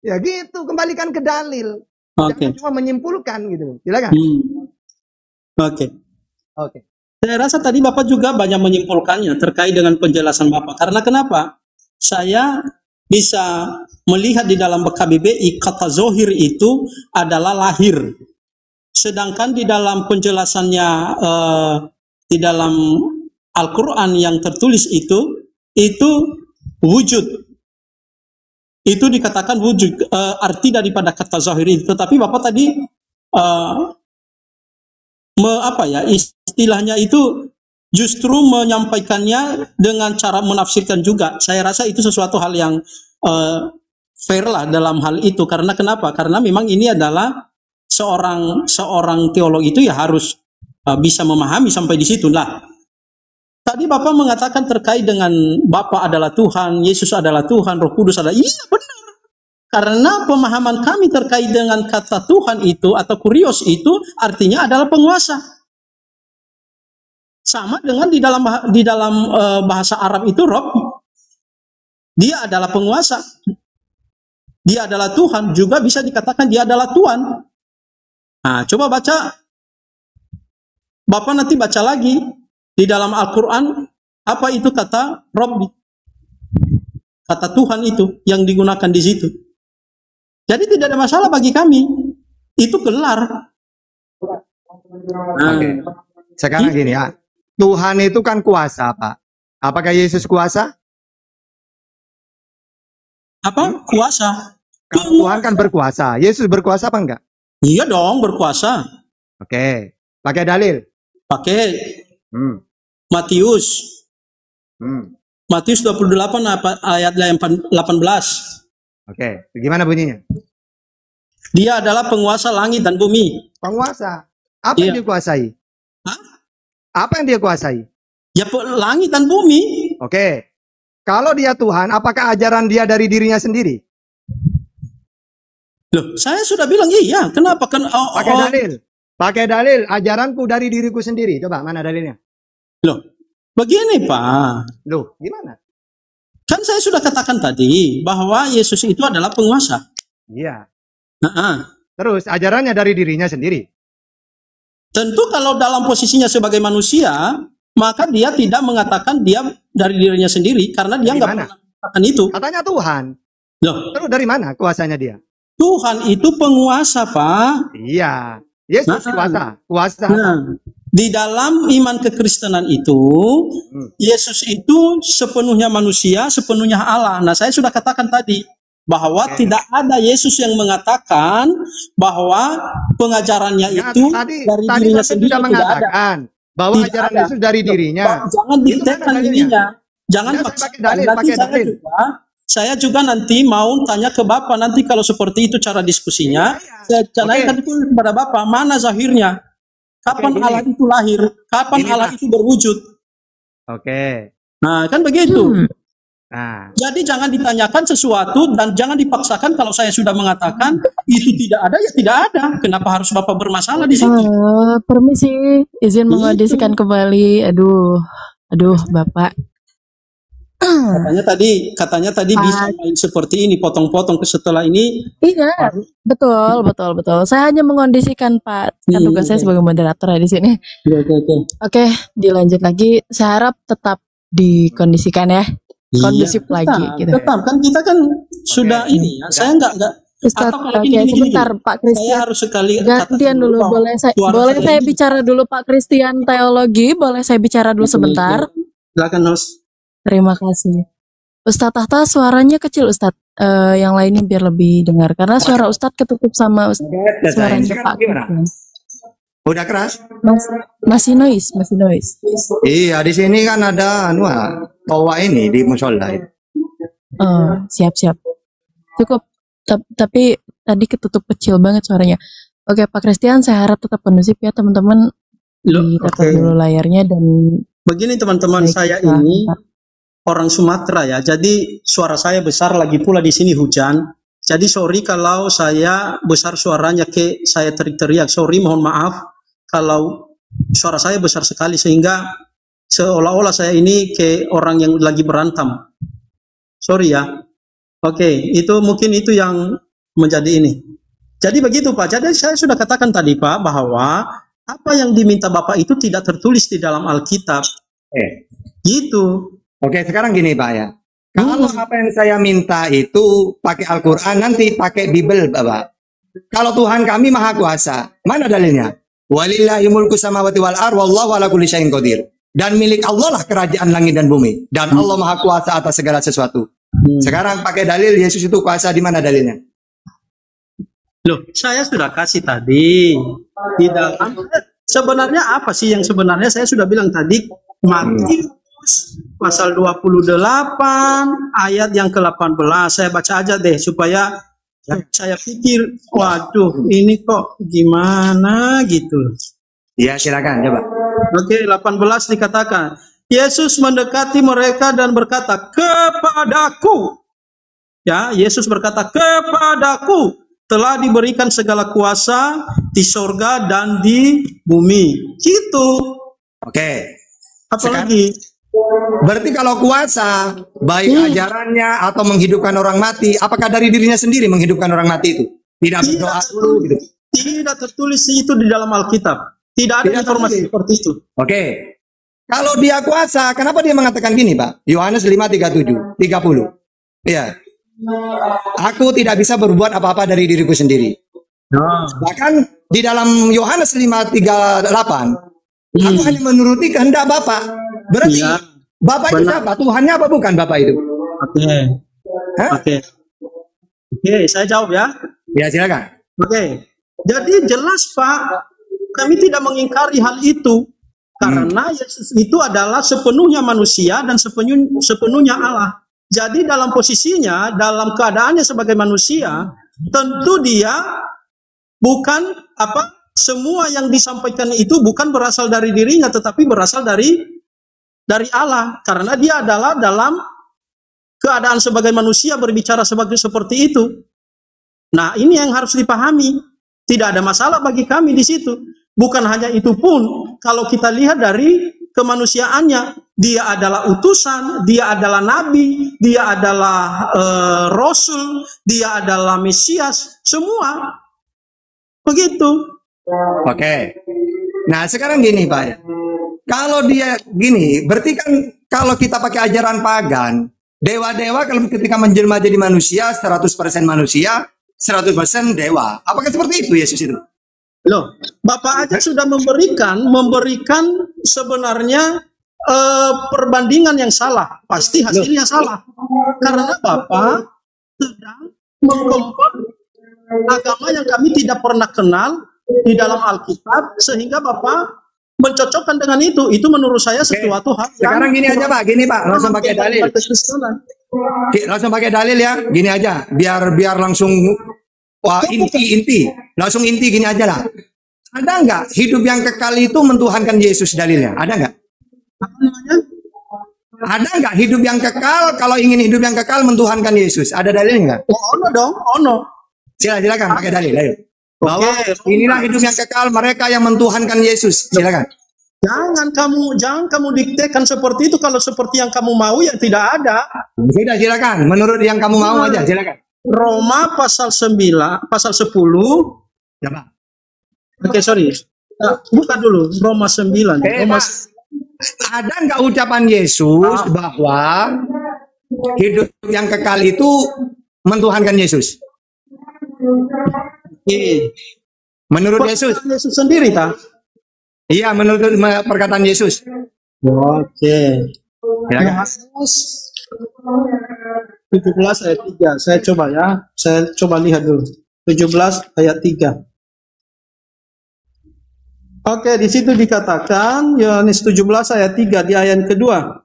Ya gitu. Kembalikan ke dalil. Jangan cuma menyimpulkan gitu. Silakan. Oke. Saya rasa tadi Bapak juga banyak menyimpulkannya terkait dengan penjelasan Bapak. Karena kenapa? Saya bisa melihat di dalam KBBI kata zohir itu adalah lahir. Sedangkan di dalam penjelasannya di dalam Al-Quran yang tertulis itu wujud. Itu dikatakan wujud, arti daripada kata zahir itu. Tetapi Bapak tadi istilahnya itu justru menyampaikannya dengan cara menafsirkan juga. Saya rasa itu sesuatu hal yang fair lah dalam hal itu. Karena kenapa? Karena memang ini adalah seorang teolog itu ya harus bisa memahami sampai di situ lah. Tadi Bapak mengatakan terkait dengan Bapa adalah Tuhan, Yesus adalah Tuhan, Roh Kudus adalah. Iya benar. Karena pemahaman kami terkait dengan kata Tuhan itu atau kurios itu artinya adalah penguasa. Sama dengan di dalam bahasa Arab itu Rob. Dia adalah penguasa. Dia adalah Tuhan, juga bisa dikatakan dia adalah Tuhan. Nah, coba baca. Bapak nanti baca lagi di dalam Al-Quran apa itu kata Rob, kata Tuhan itu yang digunakan di situ. Jadi tidak ada masalah bagi kami. Itu gelar. Oke. Sekarang gini ya. Tuhan itu kan kuasa, Pak. Apakah Yesus kuasa? Apa? Kuasa. Tuhan kan berkuasa. Yesus berkuasa apa enggak? Iya dong, berkuasa. Oke. Pakai dalil. Pakai. Matius. Matius 28 ayat 18. Oke. Gimana bunyinya? Dia adalah penguasa langit dan bumi. Penguasa. Apa yang dia kuasai? Hah? Apa yang dia kuasai? Ya langit dan bumi. Oke. Kalau dia Tuhan, apakah ajaran dia dari dirinya sendiri? Loh, saya sudah bilang iya. Kenapa? Pakai dalil. Pakai dalil. Ajaranku dari diriku sendiri. Coba, mana dalilnya? Loh, begini Pak. Loh, gimana? Kan saya sudah katakan tadi bahwa Yesus itu adalah penguasa. Iya. Terus ajarannya dari dirinya sendiri. Tentu kalau dalam posisinya sebagai manusia, maka dia tidak mengatakan dia dari dirinya sendiri karena dia nggak pernah mengatakan itu. Katanya Tuhan. Loh. Terus dari mana kuasanya dia? Tuhan itu penguasa, Pak. Iya. Yesus kuasa. Nah, di dalam iman kekristenan itu, Yesus itu sepenuhnya manusia, sepenuhnya Allah. Nah, saya sudah katakan tadi bahwa tidak ada Yesus yang mengatakan bahwa pengajarannya itu dari dirinya sendiri. Sudah mengatakan bahwa tidak ajaran Yesus dari dirinya. Jangan ditekan dirinya. Jangan pakai dalil. Saya juga nanti mau tanya ke Bapak nanti kalau seperti itu cara diskusinya. Saya tanyakan itu kepada Bapak, mana zahirnya? Kapan Allah itu lahir? Kapan Allah itu berwujud? Oke. Nah, kan begitu. Nah. Jadi jangan ditanyakan sesuatu dan jangan dipaksakan kalau saya sudah mengatakan itu tidak ada, ya tidak ada. Kenapa harus Bapak bermasalah di situ? Permisi, izin mengadisikan kembali. Aduh, Bapak. Katanya tadi bisa main seperti ini, potong-potong ke setelah ini. Iya, betul. Saya hanya mengondisikan Pak, kan tugas saya sebagai moderator ya di sini. Oke, dilanjut lagi. Saya harap tetap dikondisikan ya, kondusif lagi. Gitu. Tetap kan kita kan sudah ini. Ya. Saya nggak. Ustaz, sebentar Pak Christian. Saya harus sekali gantian dulu. Boleh saya bicara dulu Pak Christian teologi? Boleh saya bicara dulu sebentar? Silakan host. Terima kasih. Ustadz Tahta suaranya kecil Ustadz, yang lainnya biar lebih dengar karena suara Ustadz ketutup sama suaranya Pak. Udah keras? Masih noise. Iya, di sini kan ada toa ini di musola. Siap. Cukup. Tapi tadi ketutup kecil banget suaranya. Oke Pak Christian, saya harap tetap kondusif ya teman-teman. Ditetap dulu layarnya dan. Begini teman-teman, saya ini orang Sumatera ya, jadi suara saya besar, lagi pula di sini hujan. Jadi sorry kalau saya besar suaranya, saya teriak-teriak. Sorry, mohon maaf kalau suara saya besar sekali sehingga seolah-olah saya ini kayak orang yang lagi berantem. Sorry ya. Oke, itu mungkin itu yang menjadi ini. Jadi begitu Pak. Jadi saya sudah katakan tadi Pak bahwa apa yang diminta Bapak itu tidak tertulis di dalam Alkitab. Gitu. Oke, sekarang gini Pak ya. Kalau apa yang saya minta itu pakai Al-Quran, nanti pakai Bible Bapak. Kalau Tuhan kami maha kuasa, mana dalilnya? Walillahi mulku samawati wal ardh wallahu ala kulli syai'in qadir. Dan milik Allah lah kerajaan langit dan bumi. Dan Allah maha kuasa atas segala sesuatu. Sekarang pakai dalil Yesus itu kuasa, di mana dalilnya? Loh, saya sudah kasih tadi. Di dalam sebenarnya apa sih yang sebenarnya saya sudah bilang tadi, Matius pasal 28 ayat yang ke-18. Saya baca aja deh supaya saya pikir, waduh, ini kok gimana gitu. Ya, silakan coba. Oke, 18 dikatakan, Yesus mendekati mereka dan berkata, "Kepadaku." Ya, Yesus berkata, "Kepadaku telah diberikan segala kuasa di sorga dan di bumi." Gitu. Oke. Apalagi? Berarti kalau kuasa, baik ajarannya atau menghidupkan orang mati, apakah dari dirinya sendiri menghidupkan orang mati itu? Tidak berdoa dulu gitu. Tidak tertulis itu di dalam Alkitab. Tidak ada informasi seperti itu. Oke. Kalau dia kuasa, kenapa dia mengatakan gini, Pak? Yohanes 5:30. Iya. Aku tidak bisa berbuat apa-apa dari diriku sendiri. Bahkan di dalam Yohanes 5:38, aku hanya menuruti kehendak Bapa. Berarti Bapak itu siapa? Tuhannya apa bukan Bapak itu? Oke, saya jawab ya. Ya, silakan. Oke. Jadi jelas Pak, kami tidak mengingkari hal itu. Karena Yesus itu adalah sepenuhnya manusia dan sepenuhnya Allah. Jadi dalam posisinya, dalam keadaannya sebagai manusia, tentu dia bukan semua yang disampaikan itu bukan berasal dari dirinya, tetapi berasal dari Allah. Karena dia adalah dalam keadaan sebagai manusia berbicara seperti itu. Nah, ini yang harus dipahami. Tidak ada masalah bagi kami di situ. Bukan hanya itu pun, kalau kita lihat dari kemanusiaannya, dia adalah utusan, dia adalah nabi, dia adalah rasul, dia adalah Mesias, semua. Begitu. Oke. Nah, sekarang gini, Pak. Kalau dia gini, berarti kan kalau kita pakai ajaran pagan, dewa-dewa kalau ketika menjelma jadi manusia, 100% manusia, 100% dewa. Apakah seperti itu Yesus itu? Loh, Bapak aja sudah memberikan sebenarnya perbandingan yang salah. Pasti hasilnya salah. Karena Bapak sedang mengkompar agama yang kami tidak pernah kenal di dalam Alkitab, sehingga Bapak mencocokkan dengan itu. Itu menurut saya sesuatu hal. Sekarang gini aja Pak, langsung pakai dalil. Langsung pakai dalil ya, gini aja, biar langsung inti, langsung inti gini aja lah. Ada nggak hidup yang kekal itu mentuhankan Yesus dalilnya? Ada nggak? Ada nggak hidup yang kekal? Kalau ingin hidup yang kekal mentuhankan Yesus, ada dalilnya nggak? Ono dong, ono. Silakan pakai dalil, ayo. Bahwa inilah hidup yang kekal mereka yang mentuhankan Yesus. Silakan. Jangan kamu diktekan seperti itu. Kalau seperti yang kamu mau yang tidak ada. Sudah, silakan. Menurut yang kamu mau aja, silakan. Roma pasal 9, pasal 10. Ya, Pak. Oke, sorry. Buka dulu Roma 9. Ada nggak ucapan Yesus bahwa hidup yang kekal itu mentuhankan Yesus? Menurut Yesus sendiri, tak? Iya, menurut perkataan Yesus. Oke. Ya, 17 ayat 3. Saya coba lihat dulu. 17 ayat 3. Oke, di situ dikatakan Yohanes 17 ayat 3 di ayat kedua.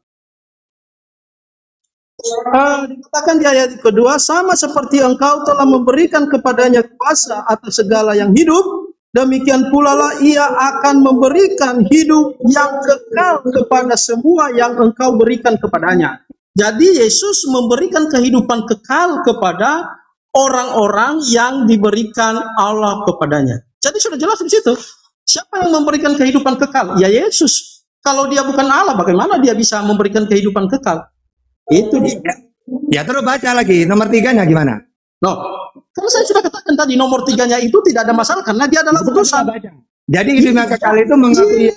Dikatakan di ayat kedua, sama seperti engkau telah memberikan kepadanya kuasa atas segala yang hidup, demikian pula lah ia akan memberikan hidup yang kekal kepada semua yang engkau berikan kepadanya. Jadi Yesus memberikan kehidupan kekal kepada orang-orang yang diberikan Allah kepadanya. Jadi sudah jelas di situ. Siapa yang memberikan kehidupan kekal? Ya Yesus. Kalau dia bukan Allah, bagaimana dia bisa memberikan kehidupan kekal? Itu dia. Ya, terus baca lagi nomor 3-nya gimana? Loh, kalau saya sudah katakan tadi nomor 3-nya itu tidak ada masalah karena dia adalah utusan. Jadi hidup yang kekal itu mengakui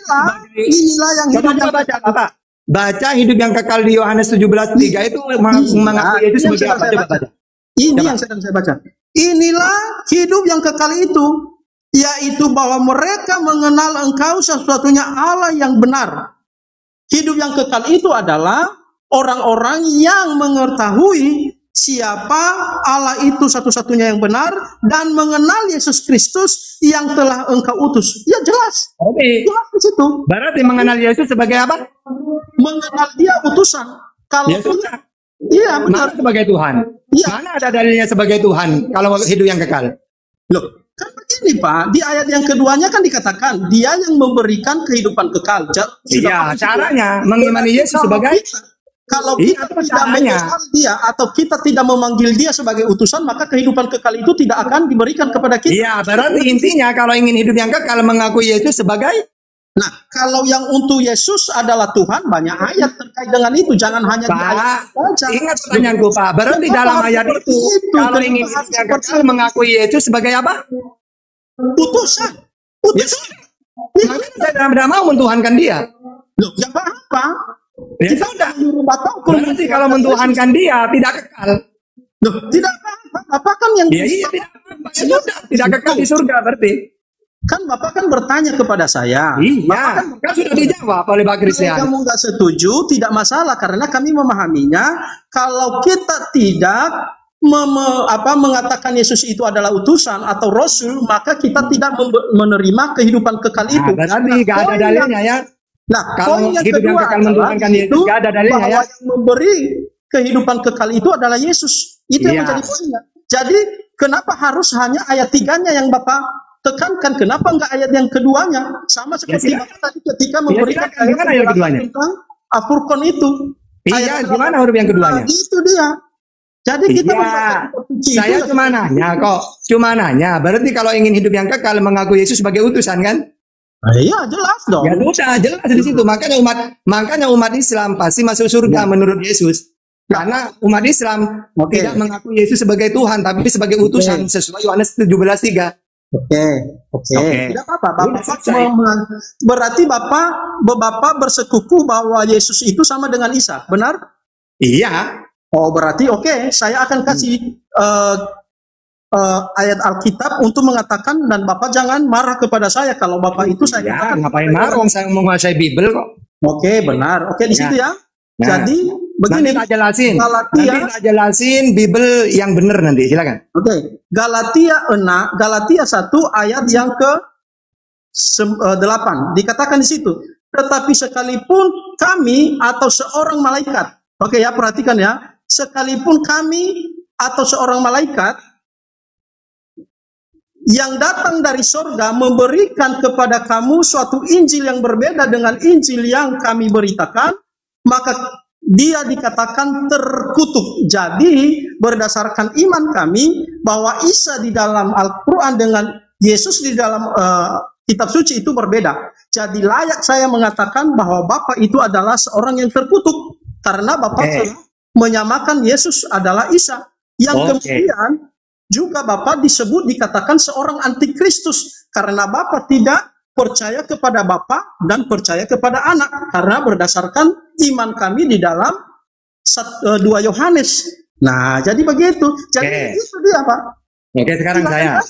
inilah yang hidup yang baca, Pak. Baca hidup yang kekal di Yohanes 17:3 itu mengakui Yesus sebagai apa? Coba baca. Ini yang sedang saya baca. Inilah hidup yang kekal itu, yaitu bahwa mereka mengenal engkau satu-satunya Allah yang benar. Hidup yang kekal itu adalah orang-orang yang mengetahui siapa Allah itu satu-satunya yang benar dan mengenal Yesus Kristus yang telah engkau utus. Ya jelas. Jelas di situ. Berarti mengenal Yesus sebagai apa? Mengenal dia utusan. Kalau iya benar sebagai Tuhan. Ya. Mana ada dalilnya sebagai Tuhan kalau hidup yang kekal? Loh, kan begini Pak, di ayat yang keduanya kan dikatakan dia yang memberikan kehidupan kekal. Iya, caranya mengimani Yesus sebagai kalau kita tidak mengenal dia atau kita tidak memanggil dia sebagai utusan, maka kehidupan kekal itu tidak akan diberikan kepada kita. Iya, berarti intinya kalau ingin hidup yang kekal mengakui Yesus sebagai. Nah, kalau yang untuk Yesus adalah Tuhan, banyak ayat terkait dengan itu. Jangan hanya di ayat saja. Ingat pertanyaanku Pak, berarti dalam ayat itu kalau ingin hidup yang kekal mengakui Yesus sebagai apa? Utusan. Saya tidak mau mentuhankan dia. Loh, ya apa? Ya sudah. Berarti kalau mentuhankan dia tidak kekal. Loh, tidak apa kan yang tidak kekal di surga berarti. Kan Bapak kan bertanya kepada saya. Iya, kan sudah dijawab oleh Pak Christian. Kalau kamu nggak setuju, tidak masalah karena kami memahaminya. Kalau kita tidak mengatakan Yesus itu adalah utusan atau Rasul, maka kita tidak menerima kehidupan kekal itu. Berarti nggak ada dalilnya ya. Nah, kalau hidup yang kekal mentuhankan Yesus, nggak ada dalilnya ya. Yang memberi kehidupan kekal itu adalah Yesus. Itu yang menjadi poinnya. Jadi, kenapa harus hanya ayat 3-nya yang Bapak tekankan? Kenapa enggak ayat yang keduanya? Sama seperti Bapak tadi ketika memberikan ayat keduanya tentang Al-Furqan itu. Iya, gimana huruf yang keduanya? Itu dia. Jadi kita saya cuma nanya kok. Cuma nanya. Berarti kalau ingin hidup yang kekal mengaku Yesus sebagai utusan kan? Iya, jelas dong. Ya sudah, jelas di situ. Makanya umat Islam pasti masuk surga menurut Yesus. Karena umat Islam tidak mengaku Yesus sebagai Tuhan, tapi sebagai utusan sesuai Yohanes 17:3. Oke. Tidak apa-apa. Berarti Bapak bersekufu bahwa Yesus itu sama dengan Isa, benar? Iya. Oh, berarti saya akan kasih ayat Alkitab untuk mengatakan, dan Bapak jangan marah kepada saya kalau Bapak itu saya katakan. Ngapain marah? Saya menguasai Bible kok. Oke, benar. Oke, di situ ya. Jadi begini, nanti jelasin. Galatia, nanti jelasin Bible yang benar nanti, silakan. Oke. Galatia 1 ayat yang ke 8 dikatakan di situ. Tetapi sekalipun kami atau seorang malaikat, oke ya, perhatikan ya. Sekalipun kami atau seorang malaikat yang datang dari sorga memberikan kepada kamu suatu Injil yang berbeda dengan Injil yang kami beritakan, maka dia dikatakan terkutuk. Jadi berdasarkan iman kami bahwa Isa di dalam Al-Quran dengan Yesus di dalam kitab suci itu berbeda. Jadi layak saya mengatakan bahwa Bapa itu adalah seorang yang terkutuk karena Bapa telah menyamakan Yesus adalah Isa. Yang kemudian juga Bapa dikatakan seorang antikristus karena Bapa tidak percaya kepada Bapa dan percaya kepada Anak karena berdasarkan iman kami di dalam 2 Yohanes. Nah, jadi begitu. Jadi itu dia, Pak. Oke, sekarang saya.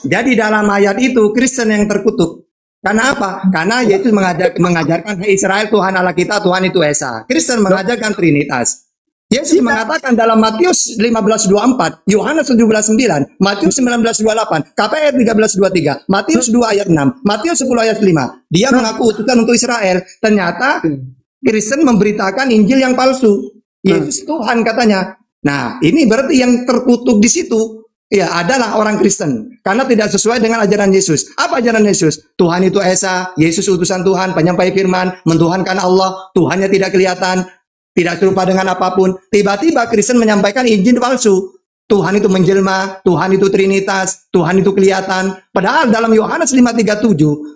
Jadi dalam ayat itu Kristen yang terkutuk. Karena apa? Karena Yesus mengajarkan Israel Tuhan Allah kita, Tuhan itu Esa. Kristen mengajarkan Trinitas. Yesus mengatakan dalam Matius 15:24, Yohanes 17:9, Matius 19:28, KPR 13:23, Matius 2 ayat 6, Matius 10 ayat 5. Dia mengaku utusan untuk Israel. Ternyata Kristen memberitakan Injil yang palsu. Yesus Tuhan katanya. Nah, ini berarti yang terkutuk di situ ya adalah orang Kristen karena tidak sesuai dengan ajaran Yesus. Apa ajaran Yesus? Tuhan itu Esa, Yesus utusan Tuhan, penyampai firman, mentuhankan Allah, Tuhannya tidak kelihatan, tidak serupa dengan apapun. Tiba-tiba Kristen menyampaikan Injil palsu. Tuhan itu menjelma, Tuhan itu Trinitas, Tuhan itu kelihatan. Padahal dalam Yohanes 5:37,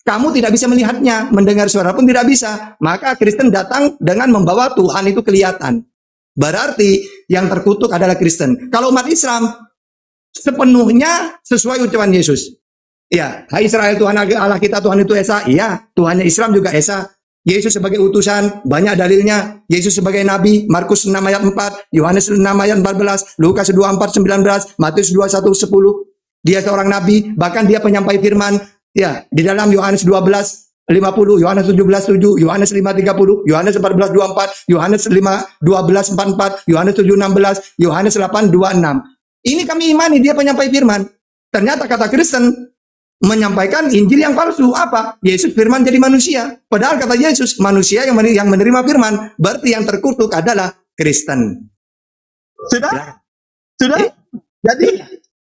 kamu tidak bisa melihatnya, mendengar suara pun tidak bisa. Maka Kristen datang dengan membawa Tuhan itu kelihatan. Berarti yang terkutuk adalah Kristen. Kalau umat Islam sepenuhnya sesuai ucapan Yesus. Ya, hai Israel, Tuhan Allah kita, Tuhan itu Esa. Iya, Tuhannya Islam juga Esa. Yesus sebagai utusan, banyak dalilnya. Yesus sebagai nabi, Markus 6 ayat 4, Yohanes 6 ayat 14, Lukas 24 19, Matius 21 10. Dia seorang nabi, bahkan dia penyampai firman. Ya, di dalam Yohanes 12 50, Yohanes 17 7, Yohanes 5 30, Yohanes 14 24, Yohanes 5 12 44, Yohanes 7 16, Yohanes 8 26. Ini kami imani dia penyampai firman. Ternyata kata Kristen menyampaikan Injil yang palsu. Apa? Yesus firman jadi manusia. Padahal kata Yesus manusia yang menerima firman. Berarti yang terkutuk adalah Kristen. Sudah? Sudah?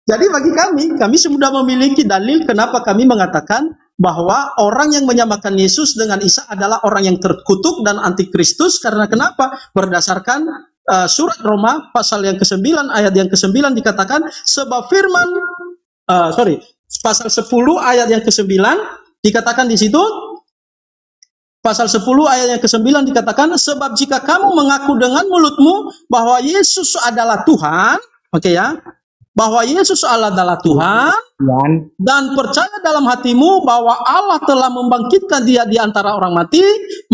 Jadi bagi kami sudah memiliki dalil kenapa kami mengatakan bahwa orang yang menyamakan Yesus dengan Isa adalah orang yang terkutuk dan antikristus. Karena kenapa? Berdasarkan surat Roma pasal yang ke-9 ayat yang ke-9 dikatakan sebab firman pasal 10 ayat yang ke-9 dikatakan di situ, pasal 10 ayat yang ke-9 dikatakan sebab jika kamu mengaku dengan mulutmu bahwa Yesus adalah Tuhan, oke ya, bahwa Yesus adalah Tuhan dan percaya dalam hatimu bahwa Allah telah membangkitkan dia di antara orang mati,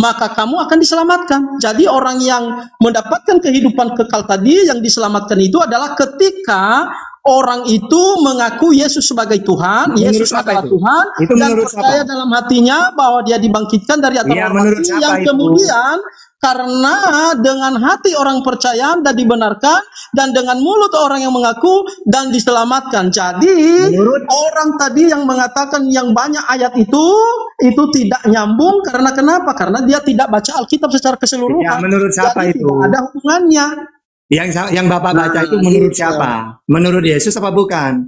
maka kamu akan diselamatkan. Jadi orang yang mendapatkan kehidupan kekal tadi yang diselamatkan itu adalah ketika orang itu mengaku Yesus sebagai Tuhan, Yesus adalah Tuhan, dan percaya dalam hatinya bahwa dia dibangkitkan dari antara orang mati, yang kemudian karena dengan hati orang percaya dan dibenarkan, dan dengan mulut orang yang mengaku dan diselamatkan. Jadi orang tadi yang mengatakan yang banyak ayat itu tidak nyambung karena kenapa? Karena dia tidak baca Alkitab secara keseluruhan. Ya, menurut siapa jadi itu? Tidak ada hubungannya. Yang Bapak baca itu menurut siapa? Menurut Yesus apa bukan?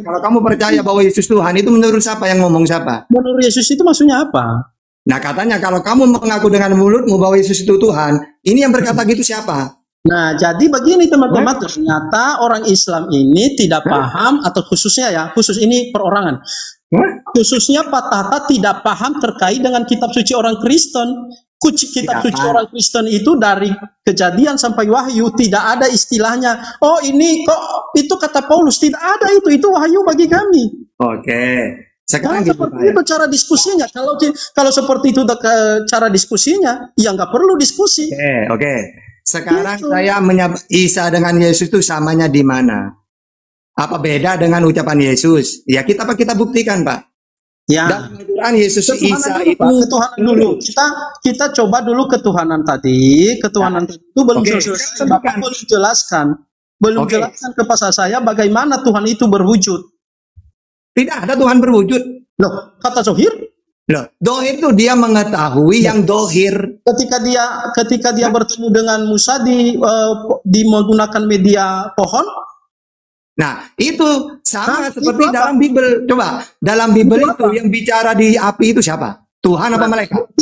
Kalau kamu percaya bahwa Yesus Tuhan, itu menurut siapa yang ngomong siapa? Menurut Yesus itu maksudnya apa? Nah katanya kalau kamu mengaku dengan mulutmu bahwa Yesus itu Tuhan, ini yang berkata gitu siapa? Nah jadi begini teman-teman, ternyata orang Islam ini tidak paham, atau khususnya khusus ini perorangan. Khususnya Pak Tata tidak paham terkait dengan kitab suci orang Kristen. Kitab suci orang Kristen itu dari Kejadian sampai Wahyu tidak ada istilahnya. Oh ini kok itu kata Paulus, tidak ada itu Wahyu bagi kami. Oke. Sekarang gitu, seperti itu cara diskusinya. Kalau seperti itu cara diskusinya, ya nggak perlu diskusi. Oke. Sekarang saya Isa dengan Yesus itu samanya di mana? Apa beda dengan ucapan Yesus? Ya kita buktikan, Pak. Ya. Dan Quran Yesus Isa itu ketuhanan dulu. Kita coba dulu ketuhanan tadi. Ketuhanan itu belum selesai. Bapak belum jelaskan. Jelaskan kepada saya bagaimana Tuhan itu berwujud. Tidak ada Tuhan berwujud. Loh, kata Zohir? Loh, dohir itu dia mengetahui yang dohir. Ketika dia bertemu dengan Musa di menggunakan media pohon. Nah, itu sama seperti dalam Bible. Coba, dalam Bible itu yang bicara di api itu siapa? Tuhan apa malaikat?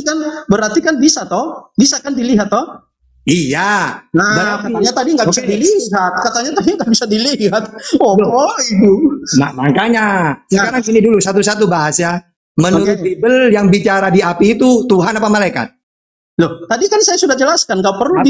Berarti kan bisa toh? Bisa kan dilihat toh? Iya. Nah, katanya tadi nggak bisa dilihat. Katanya tadi nggak bisa dilihat. Oh, Ibu. Nah, makanya sekarang sini dulu satu-satu bahas ya. Menurut Bible yang bicara di api itu Tuhan apa malaikat? Loh, tadi kan saya sudah jelaskan, nggak perlu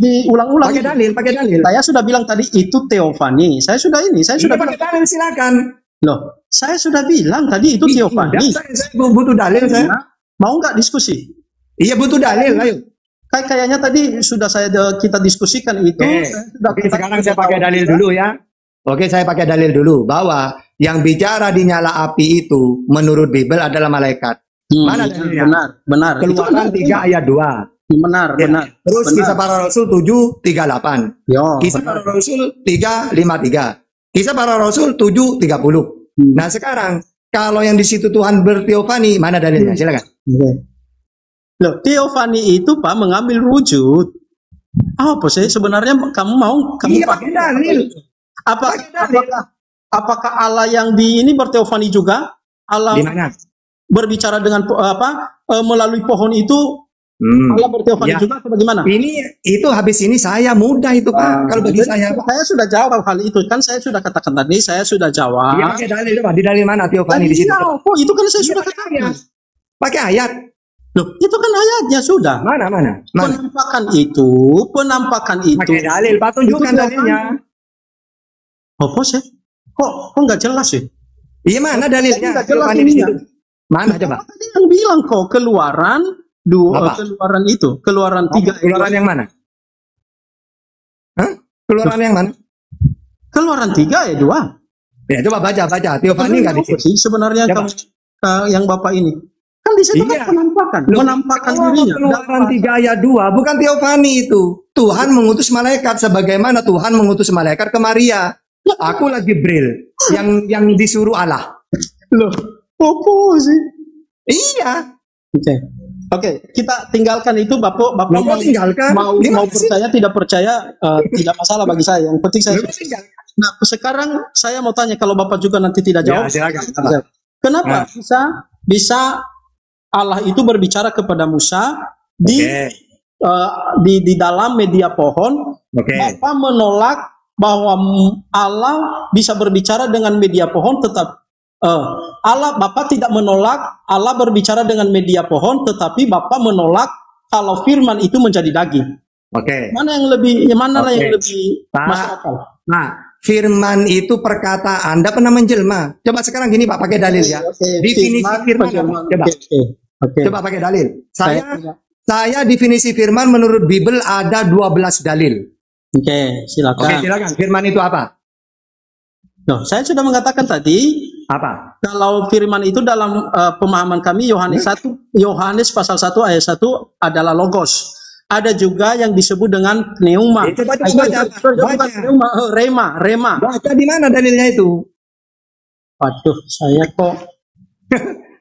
diulang-ulang. Pakai dalil. Saya sudah bilang tadi itu teofani. Saya sudah pakai dalil, silakan. Loh, saya sudah bilang tadi itu teofani. Saya butuh dalil saya. Mau nggak diskusi? Iya, butuh dalil, ayo. Kayaknya tadi sudah kita diskusikan itu. Oke, sekarang saya pakai dalil dulu ya. Oke, saya pakai dalil dulu bahwa yang bicara di nyala api itu menurut Bible adalah malaikat. Mana dalilnya? Benar. Keluaran 3 ayat 2. Benar. Terus Kisah Para Rasul 7:38. Kisah Para Rasul 3:53. Kisah Para Rasul 7:30. Nah, sekarang kalau yang di situ Tuhan berteofani, mana dalilnya? Silakan. Loh, teofani itu Pak mengambil wujud. Apa sih sebenarnya kamu mau pakai dalil. Apakah Allah yang di ini berteofani juga? Allah di mana? Berbicara dengan melalui pohon itu Allah berteofani juga atau bagaimana? Itu habis ini saya mudah itu Pak. Kalau bagi saya sudah jawab hal itu kan, saya sudah katakan tadi, saya sudah jawab. Iya, pakai dalil Pak. Di dalil mana teofani di situ? Itu kan saya sudah katakan. Pakai ayat. Loh, itu kan ayatnya sudah. Mana? Penampakan itu. Pakai dalil, Pak, tunjukkan dalilnya. Apa sih? Kok nggak jelas sih? Iya, mana dalilnya? Nggak jelas ininya. Mana coba? Tadi yang bilang kok keluaran keluaran itu, keluaran 3. Keluaran yang mana? Hah? Keluaran yang mana? Keluaran 3 ya 2. Ya, coba baca. Teofani nggak di sini. Sebenarnya yang Bapak ini. Kan di situ kan menampakkan dirinya. Keluaran 3 ayat 2 bukan teofani itu. Tuhan mengutus malaikat sebagaimana Tuhan mengutus malaikat ke Maria. Akulah Jibril yang disuruh Allah. Loh, apa sih? Iya. Oke, kita tinggalkan itu Bapak tinggalkan. Mau percaya tidak percaya tidak masalah bagi saya. Yang penting saya. Nah, sekarang saya mau tanya, kalau Bapak juga nanti tidak jawab. Ya, silakan. Kenapa bisa Allah itu berbicara kepada Musa di dalam media pohon? Bapak menolak bahwa Allah bisa berbicara dengan media pohon, tetap Bapak tidak menolak Allah berbicara dengan media pohon, tetapi Bapak menolak kalau firman itu menjadi daging. Mana yang lebih masuk akal? Nah, firman itu perkataan, Anda pernah menjelma. Coba sekarang gini Pak, pakai dalil ya. Definisi firman. Coba pakai dalil. Saya definisi firman menurut Bible ada 12 dalil. Silakan. Silakan. Firman itu apa? Saya sudah mengatakan tadi. Apa? Kalau firman itu dalam pemahaman kami Yohanes pasal 1 ayat 1 adalah logos. Ada juga yang disebut dengan pneuma. Rema. Baca di mana dalilnya itu? Waduh, saya kok.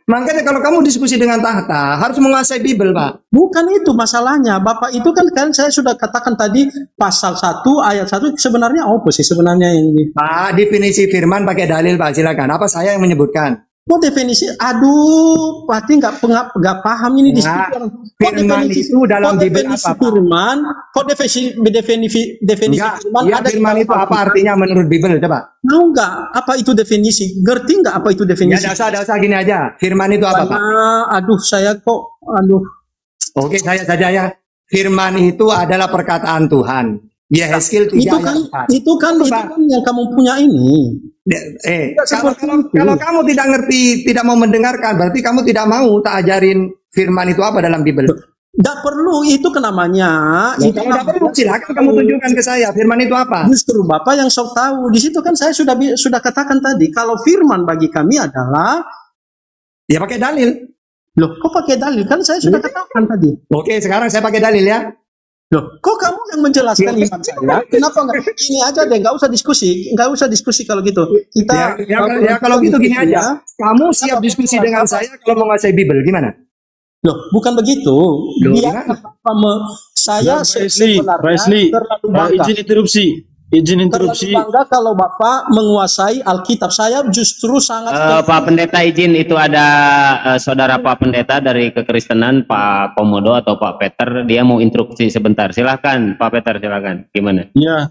Makanya kalau kamu diskusi dengan tahta harus menguasai Bible, Pak. Bukan itu masalahnya. Bapak itu kan saya sudah katakan tadi pasal 1 ayat 1 sebenarnya apa sih sebenarnya ini? Pak, definisi firman pakai dalil, Pak. Silakan. Apa saya yang menyebutkan? Kok definisi? Aduh, pasti nggak paham ini di situ. Firman itu dalam Bible apa? Firman, kok definisi firman? Ada firman itu apa artinya menurut Bible? Coba. Tahu nggak apa itu definisi? Ngerti nggak apa itu definisi? Ya, dasar gini aja. Firman itu apa, Pak? Oke, saya saja ya. Firman itu adalah perkataan Tuhan. Yehezkiel 3 itu kan yang kamu punya ini. Kalau kamu tidak ngerti, tidak mau mendengarkan, berarti kamu tidak mau tak ajarin firman itu apa dalam Bible. Tidak perlu, itu kan namanya. Tidak perlu, silakan kamu tunjukkan ke saya firman itu apa. Justru Bapak yang sok tahu. Di situ kan saya sudah katakan tadi, kalau firman bagi kami adalah ya pakai dalil. Loh, kok pakai dalil? Kan saya sudah katakan tadi. Oke, sekarang saya pakai dalil ya. Loh, kok kamu yang menjelaskan iman saya? Kenapa nggak ini aja deh, nggak usah diskusi kalau gitu. Kita kalau gitu gini aja. Kamu siap diskusi dengan saya kalau menguasai Bible gimana? Loh, bukan begitu. Dia saya Pak Wesley, izin interupsi. Izin interupsi. Bangga kalau Bapak menguasai Alkitab. Saya justru sangat Pak Pendeta izin, itu ada saudara Pak Pendeta dari kekristenan, Pak Komodo atau Pak Peter, dia mau instruksi sebentar. Silahkan Pak Peter, silahkan. Gimana? Iya,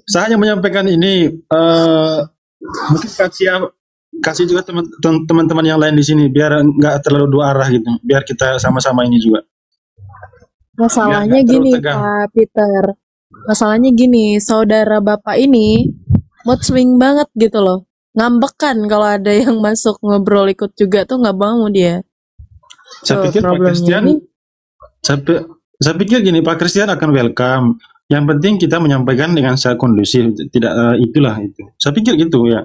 saya hanya menyampaikan ini. Mungkin kasih juga teman-teman yang lain di sini biar nggak terlalu dua arah gitu. Biar kita sama-sama ini juga. Masalahnya gini Pak Peter. Masalahnya gini, saudara Bapak ini mood swing banget gitu loh. Ngambek kan kalau ada yang masuk ngobrol ikut juga tuh nggak mau dia. Saya pikir Pak Christian, saya pikir gini, Pak Christian akan welcome. Yang penting kita menyampaikan dengan secara kondusif, tidak itulah itu. Saya pikir gitu ya.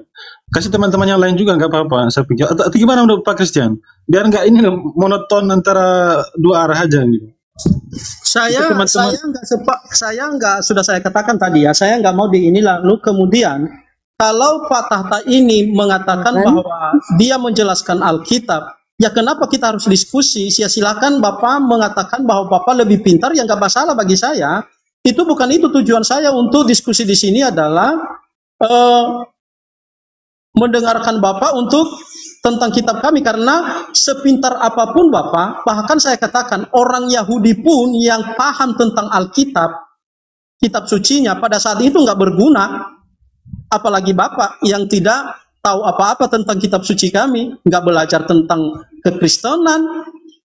Kasih teman-teman yang lain juga nggak apa-apa. Saya pikir, atau gimana menurut Pak Christian? Biar nggak ini monoton antara dua arah aja gitu. Saya nggak, sudah saya katakan tadi ya, saya nggak mau di ini. Lalu kemudian kalau Pak Tahta ini mengatakan bahwa dia menjelaskan Alkitab, ya kenapa kita harus diskusi? Silakan Bapak mengatakan bahwa Bapak lebih pintar, yang nggak masalah bagi saya. Itu bukan itu tujuan saya untuk diskusi di sini adalah mendengarkan Bapak untuk tentang kitab kami, karena sepintar apapun Bapak, bahkan saya katakan orang Yahudi pun yang paham tentang Alkitab, kitab sucinya pada saat itu nggak berguna, apalagi Bapak yang tidak tahu apa-apa tentang kitab suci kami, nggak belajar tentang kekristenan.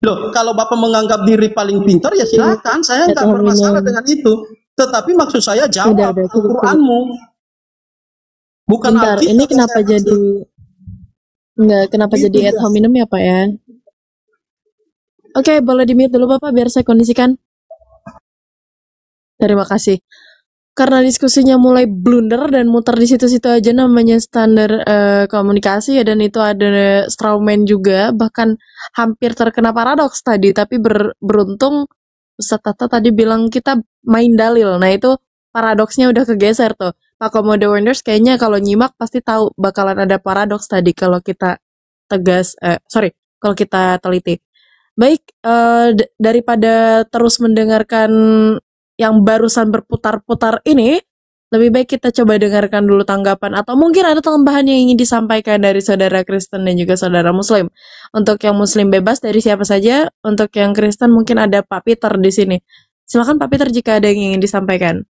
Loh, kalau Bapak menganggap diri paling pintar ya silakan, saya nggak bermasalah dengan itu. Tetapi maksud saya jawab Al-Qur'anmu, bukan Alkitab. Ini kenapa jadi kenapa jadi ad hominem ya Pak ya? Oke, boleh di-mute dulu Bapak biar saya kondisikan. Terima kasih. Karena diskusinya mulai blunder dan muter di situ-situ aja, namanya standar komunikasi ya, dan itu ada strawman juga, bahkan hampir terkena paradoks tadi, tapi beruntung Ustaz Tata tadi bilang kita main dalil. Nah itu paradoksnya udah kegeser tuh. Pak Komodo Wonders kayaknya kalau nyimak pasti tahu bakalan ada paradoks tadi kalau kita kalau kita teliti. Baik, daripada terus mendengarkan yang barusan berputar-putar ini, lebih baik kita coba dengarkan dulu tanggapan atau mungkin ada tambahan yang ingin disampaikan dari saudara Kristen dan juga saudara Muslim. Untuk yang Muslim bebas dari siapa saja, untuk yang Kristen mungkin ada Pak Peter di sini. Silakan Pak Peter jika ada yang ingin disampaikan.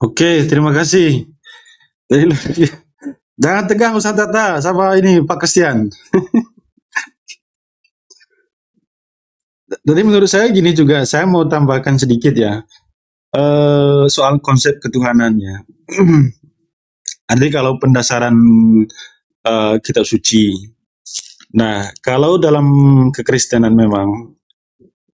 Oke, terima kasih. Jangan tegang Ustaz Tata sama ini Pak Christian. Jadi menurut saya gini juga, saya mau tambahkan sedikit ya, soal konsep ketuhanannya. Artinya kalau pendasaran kitab suci. Nah, kalau dalam kekristenan memang,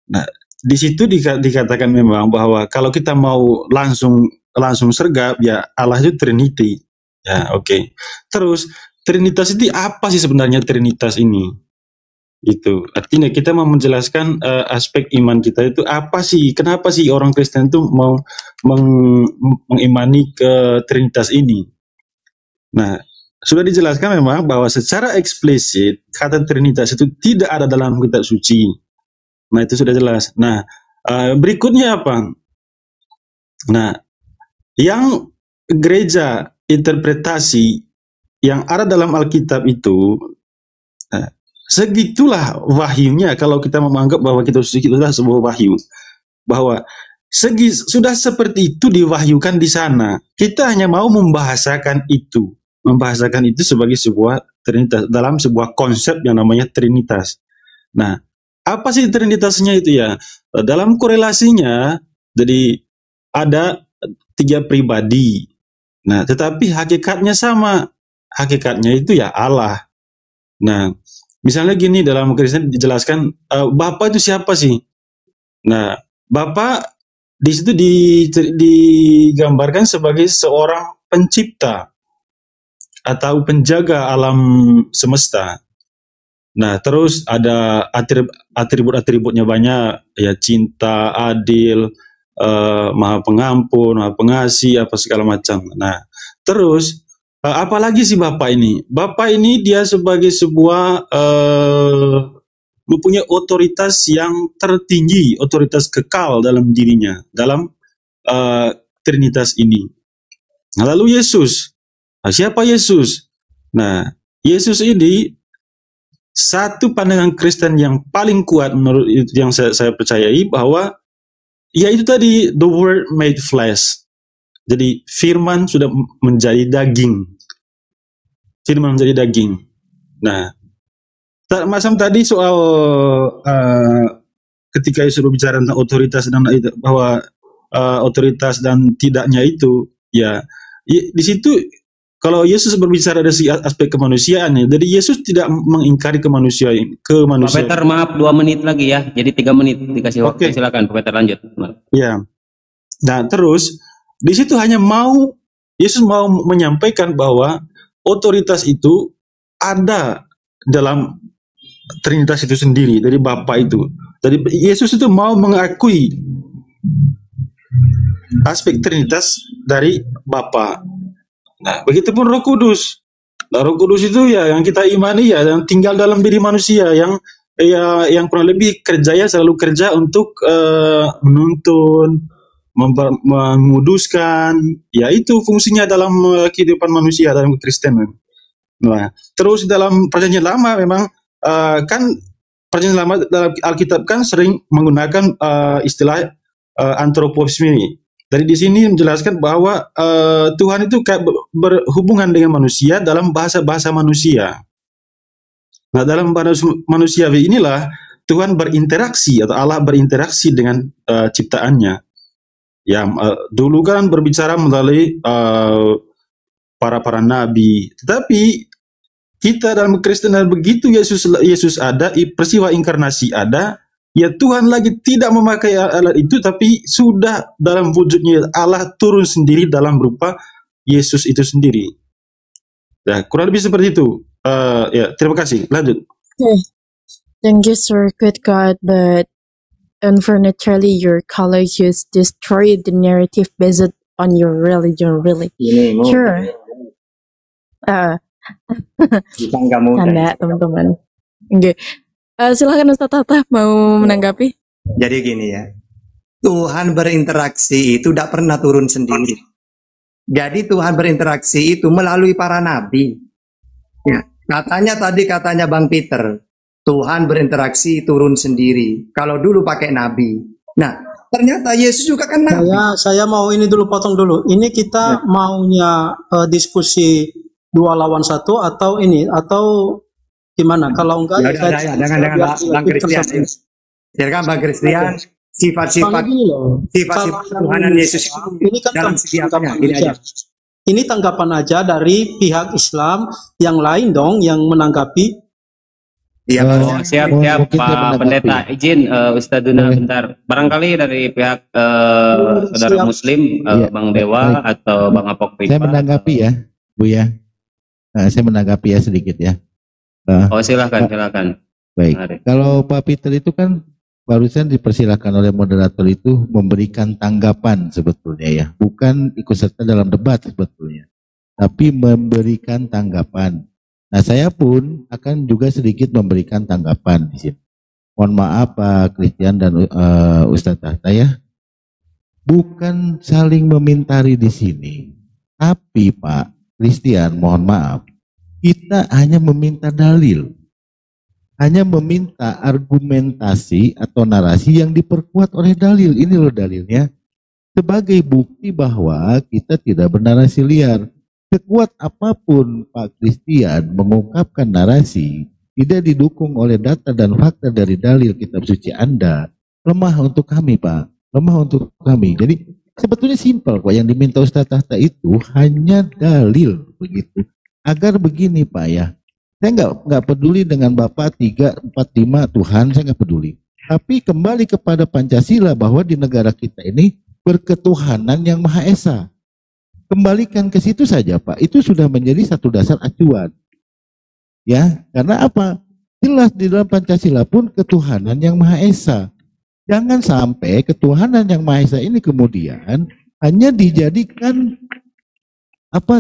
nah di situ dikatakan memang bahwa kalau kita mau langsung sergap ya Allah itu Trinity. Ya, oke. Terus Trinitas itu apa sih sebenarnya Trinitas ini? Itu artinya kita mau menjelaskan aspek iman kita itu apa sih, kenapa sih orang Kristen itu mau mengimani ke Trinitas ini. Nah, sudah dijelaskan memang bahwa secara eksplisit kata Trinitas itu tidak ada dalam kitab suci. Nah, itu sudah jelas. Nah, berikutnya apa? Nah, yang gereja interpretasi yang ada dalam Alkitab itu, segitulah wahyunya. Kalau kita menganggap bahwa kitab suci itu adalah sebuah wahyu, bahwa sudah seperti itu diwahyukan di sana. Kita hanya mau membahasakan itu sebagai sebuah Trinitas dalam sebuah konsep yang namanya Trinitas. Nah, apa sih Trinitasnya itu ya? Dalam korelasinya, jadi ada 3 pribadi. Nah, tetapi hakikatnya sama. Hakikatnya itu ya Allah. Nah, misalnya gini, dalam Kristen dijelaskan Bapa itu siapa sih? Nah, Bapa di situ digambarkan sebagai seorang pencipta atau penjaga alam semesta. Nah, terus ada atribut-atributnya banyak, ya, cinta, adil, maha pengampun, maha pengasih, apa segala macam. Nah, terus apalagi sih Bapak ini? Bapak ini dia sebagai sebuah mempunyai otoritas yang tertinggi, otoritas kekal dalam dirinya, dalam Trinitas ini. Nah, lalu Yesus, siapa Yesus? Nah, Yesus ini satu pandangan Kristen yang paling kuat menurut yang saya percayai, bahwa ya itu tadi, the word made flesh. Jadi firman sudah menjadi daging. Firman menjadi daging. Nah, macam tadi soal ketika Yesus berbicara tentang otoritas dan bahwa otoritas dan tidaknya itu, ya di situ kalau Yesus berbicara dari aspek kemanusiaan, jadi Yesus tidak mengingkari kemanusiaan. Pak Peter, maaf 2 menit lagi ya, jadi 3 menit dikasih waktu. Silakan Pak Peter, lanjut. Ya, nah terus di situ hanya Yesus mau menyampaikan bahwa otoritas itu ada dalam Trinitas itu sendiri, dari Bapa itu. Jadi Yesus itu mau mengakui aspek Trinitas dari Bapa. Nah, begitupun Roh Kudus. Nah, Roh Kudus itu ya yang kita imani, ya yang tinggal dalam diri manusia, yang kurang lebih kerjanya selalu kerja untuk menuntun, menguduskan, ya itu fungsinya dalam kehidupan manusia dalam kekristenan. Nah, terus dalam Perjanjian Lama memang kan Perjanjian Lama dalam Alkitab kan sering menggunakan istilah antroposisme ini. Dari di sini menjelaskan bahwa Tuhan itu kayak berhubungan dengan manusia dalam bahasa-bahasa manusia. Nah, dalam bahasa manusiawi inilah Tuhan berinteraksi, atau Allah berinteraksi dengan ciptaannya. Ya, dulu kan berbicara melalui para nabi. Tetapi kita dalam Kristenan, begitu Yesus ada, peristiwa inkarnasi ada, ya Tuhan lagi tidak memakai alat itu, tapi sudah dalam wujudnya Allah turun sendiri dalam berupa Yesus itu sendiri. Ya, kurang lebih seperti itu. Ya, terima kasih. Lanjut. Okay. Thank you, sir. Good God, but unfortunately, your colleagues destroyed the narrative based on your religion, really. Sure. Canda, teman-teman. Oke. Silakan Ustaz Tata mau menanggapi. Jadi gini ya, Tuhan berinteraksi itu tidak pernah turun sendiri. Jadi Tuhan berinteraksi itu melalui para nabi. Ya, katanya Bang Peter, Tuhan berinteraksi turun sendiri. Kalau dulu pakai nabi. Nah, ternyata Yesus juga kan nabi. Saya mau ini dulu, potong dulu. Ini kita maunya diskusi 2 lawan 1 atau ini, atau gimana? Kalau enggak, jangan Bang Christian. Silakan Bang Christian. Sifat-sifat Tuhanan Yesus ini kan dalam tanggapan, ini tanggapan aja dari pihak Islam, yang lain dong yang menanggapi. Ya, siap Pak Pendeta. Izin Ustadz Duna bentar. Barangkali dari pihak saudara Muslim, Bang Dewa atau Bang Apok Pipa. Saya menanggapi ya, Bu ya. Saya menanggapi ya sedikit ya. Silakan. Baik. Kalau Pak Peter itu kan barusan dipersilakan oleh moderator itu memberikan tanggapan sebetulnya ya, bukan ikut serta dalam debat sebetulnya, tapi memberikan tanggapan. Nah, saya pun akan juga sedikit memberikan tanggapan di sini. Mohon maaf Pak Christian dan Ustadz Tahta ya, bukan saling memintari di sini, tapi Pak Christian mohon maaf, kita hanya meminta dalil. Hanya meminta argumentasi atau narasi yang diperkuat oleh dalil. Ini loh dalilnya. Sebagai bukti bahwa kita tidak bernarasi liar. Sekuat apapun Pak Christian mengungkapkan narasi, tidak didukung oleh data dan fakta dari dalil kitab suci Anda, lemah untuk kami Pak. Lemah untuk kami. Jadi sebetulnya simpel kok, yang diminta Ustadz Tahta itu hanya dalil begitu. Agar begini Pak ya. Saya nggak peduli dengan Bapak 3, 4, 5 Tuhan, saya nggak peduli. Tapi kembali kepada Pancasila bahwa di negara kita ini berketuhanan yang Maha Esa. Kembalikan ke situ saja Pak, itu sudah menjadi satu dasar acuan. Ya, karena apa? Jelas di dalam Pancasila pun ketuhanan yang Maha Esa. Jangan sampai ketuhanan yang Maha Esa ini kemudian hanya dijadikan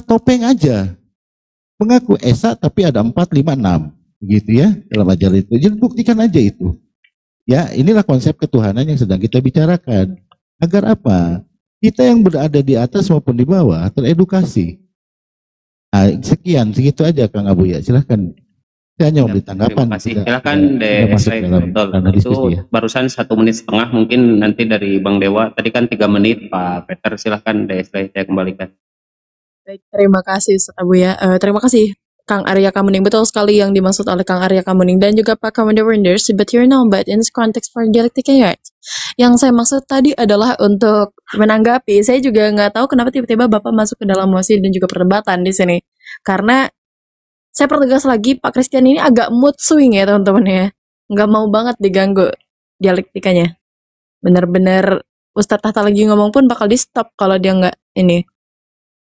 topeng aja. Mengaku Esa tapi ada 4, 5, 6. gitu ya, dalam ajaran itu. Jadi buktikan aja itu. Ya, inilah konsep ketuhanan yang sedang kita bicarakan. Agar apa? Kita yang berada di atas maupun di bawah teredukasi. Nah, sekian, segitu aja Kang Abu ya. Silahkan. Saya hanya memberi tanggapan. Terima kasih. Silahkan itu ya. Barusan 1 menit setengah, mungkin nanti dari Bang Dewa. Tadi kan 3 menit Pak Peter. Silahkan DSL saya kembalikan. Baik, terima kasih Ustaz Abu ya. Terima kasih Kang Arya Kamuning. Betul sekali yang dimaksud oleh Kang Arya Kamuning dan juga Pak Commander Wonders. But here now, but in this context for dialectic yards. Yang saya maksud tadi adalah untuk menanggapi. Saya juga nggak tahu kenapa tiba-tiba Bapak masuk ke dalam mosi dan juga perdebatan di sini. Karena saya pertegas lagi, Pak Christian ini agak mood swing ya teman-teman ya. Nggak mau banget diganggu dialektikanya. Bener-bener Ustadz Tahta lagi ngomong pun bakal di stop kalau dia nggak ini.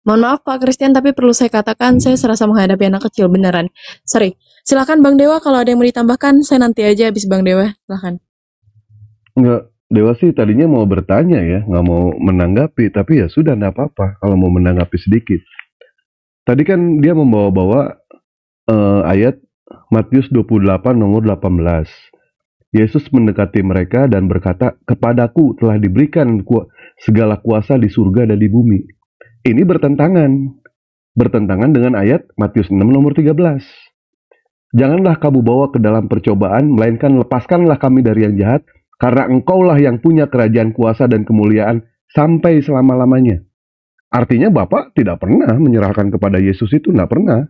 Mohon maaf Pak Christian, tapi perlu saya katakan, saya serasa menghadapi anak kecil beneran. Sorry. Silakan Bang Dewa, kalau ada yang mau ditambahkan, saya nanti aja habis Bang Dewa. Silakan. Enggak, Dewa sih tadinya mau bertanya ya, nggak mau menanggapi, tapi ya sudah, nggak apa-apa kalau mau menanggapi sedikit. Tadi kan dia membawa-bawa ayat Matius 28 nomor 18. Yesus mendekati mereka dan berkata, "Kepadaku telah diberikan segala kuasa di surga dan di bumi." Ini bertentangan dengan ayat Matius 6 nomor 13. Janganlah kamu bawa ke dalam percobaan, melainkan lepaskanlah kami dari yang jahat, karena engkaulah yang punya kerajaan kuasa dan kemuliaan sampai selama-lamanya. Artinya Bapak tidak pernah menyerahkan kepada Yesus itu, tidak pernah.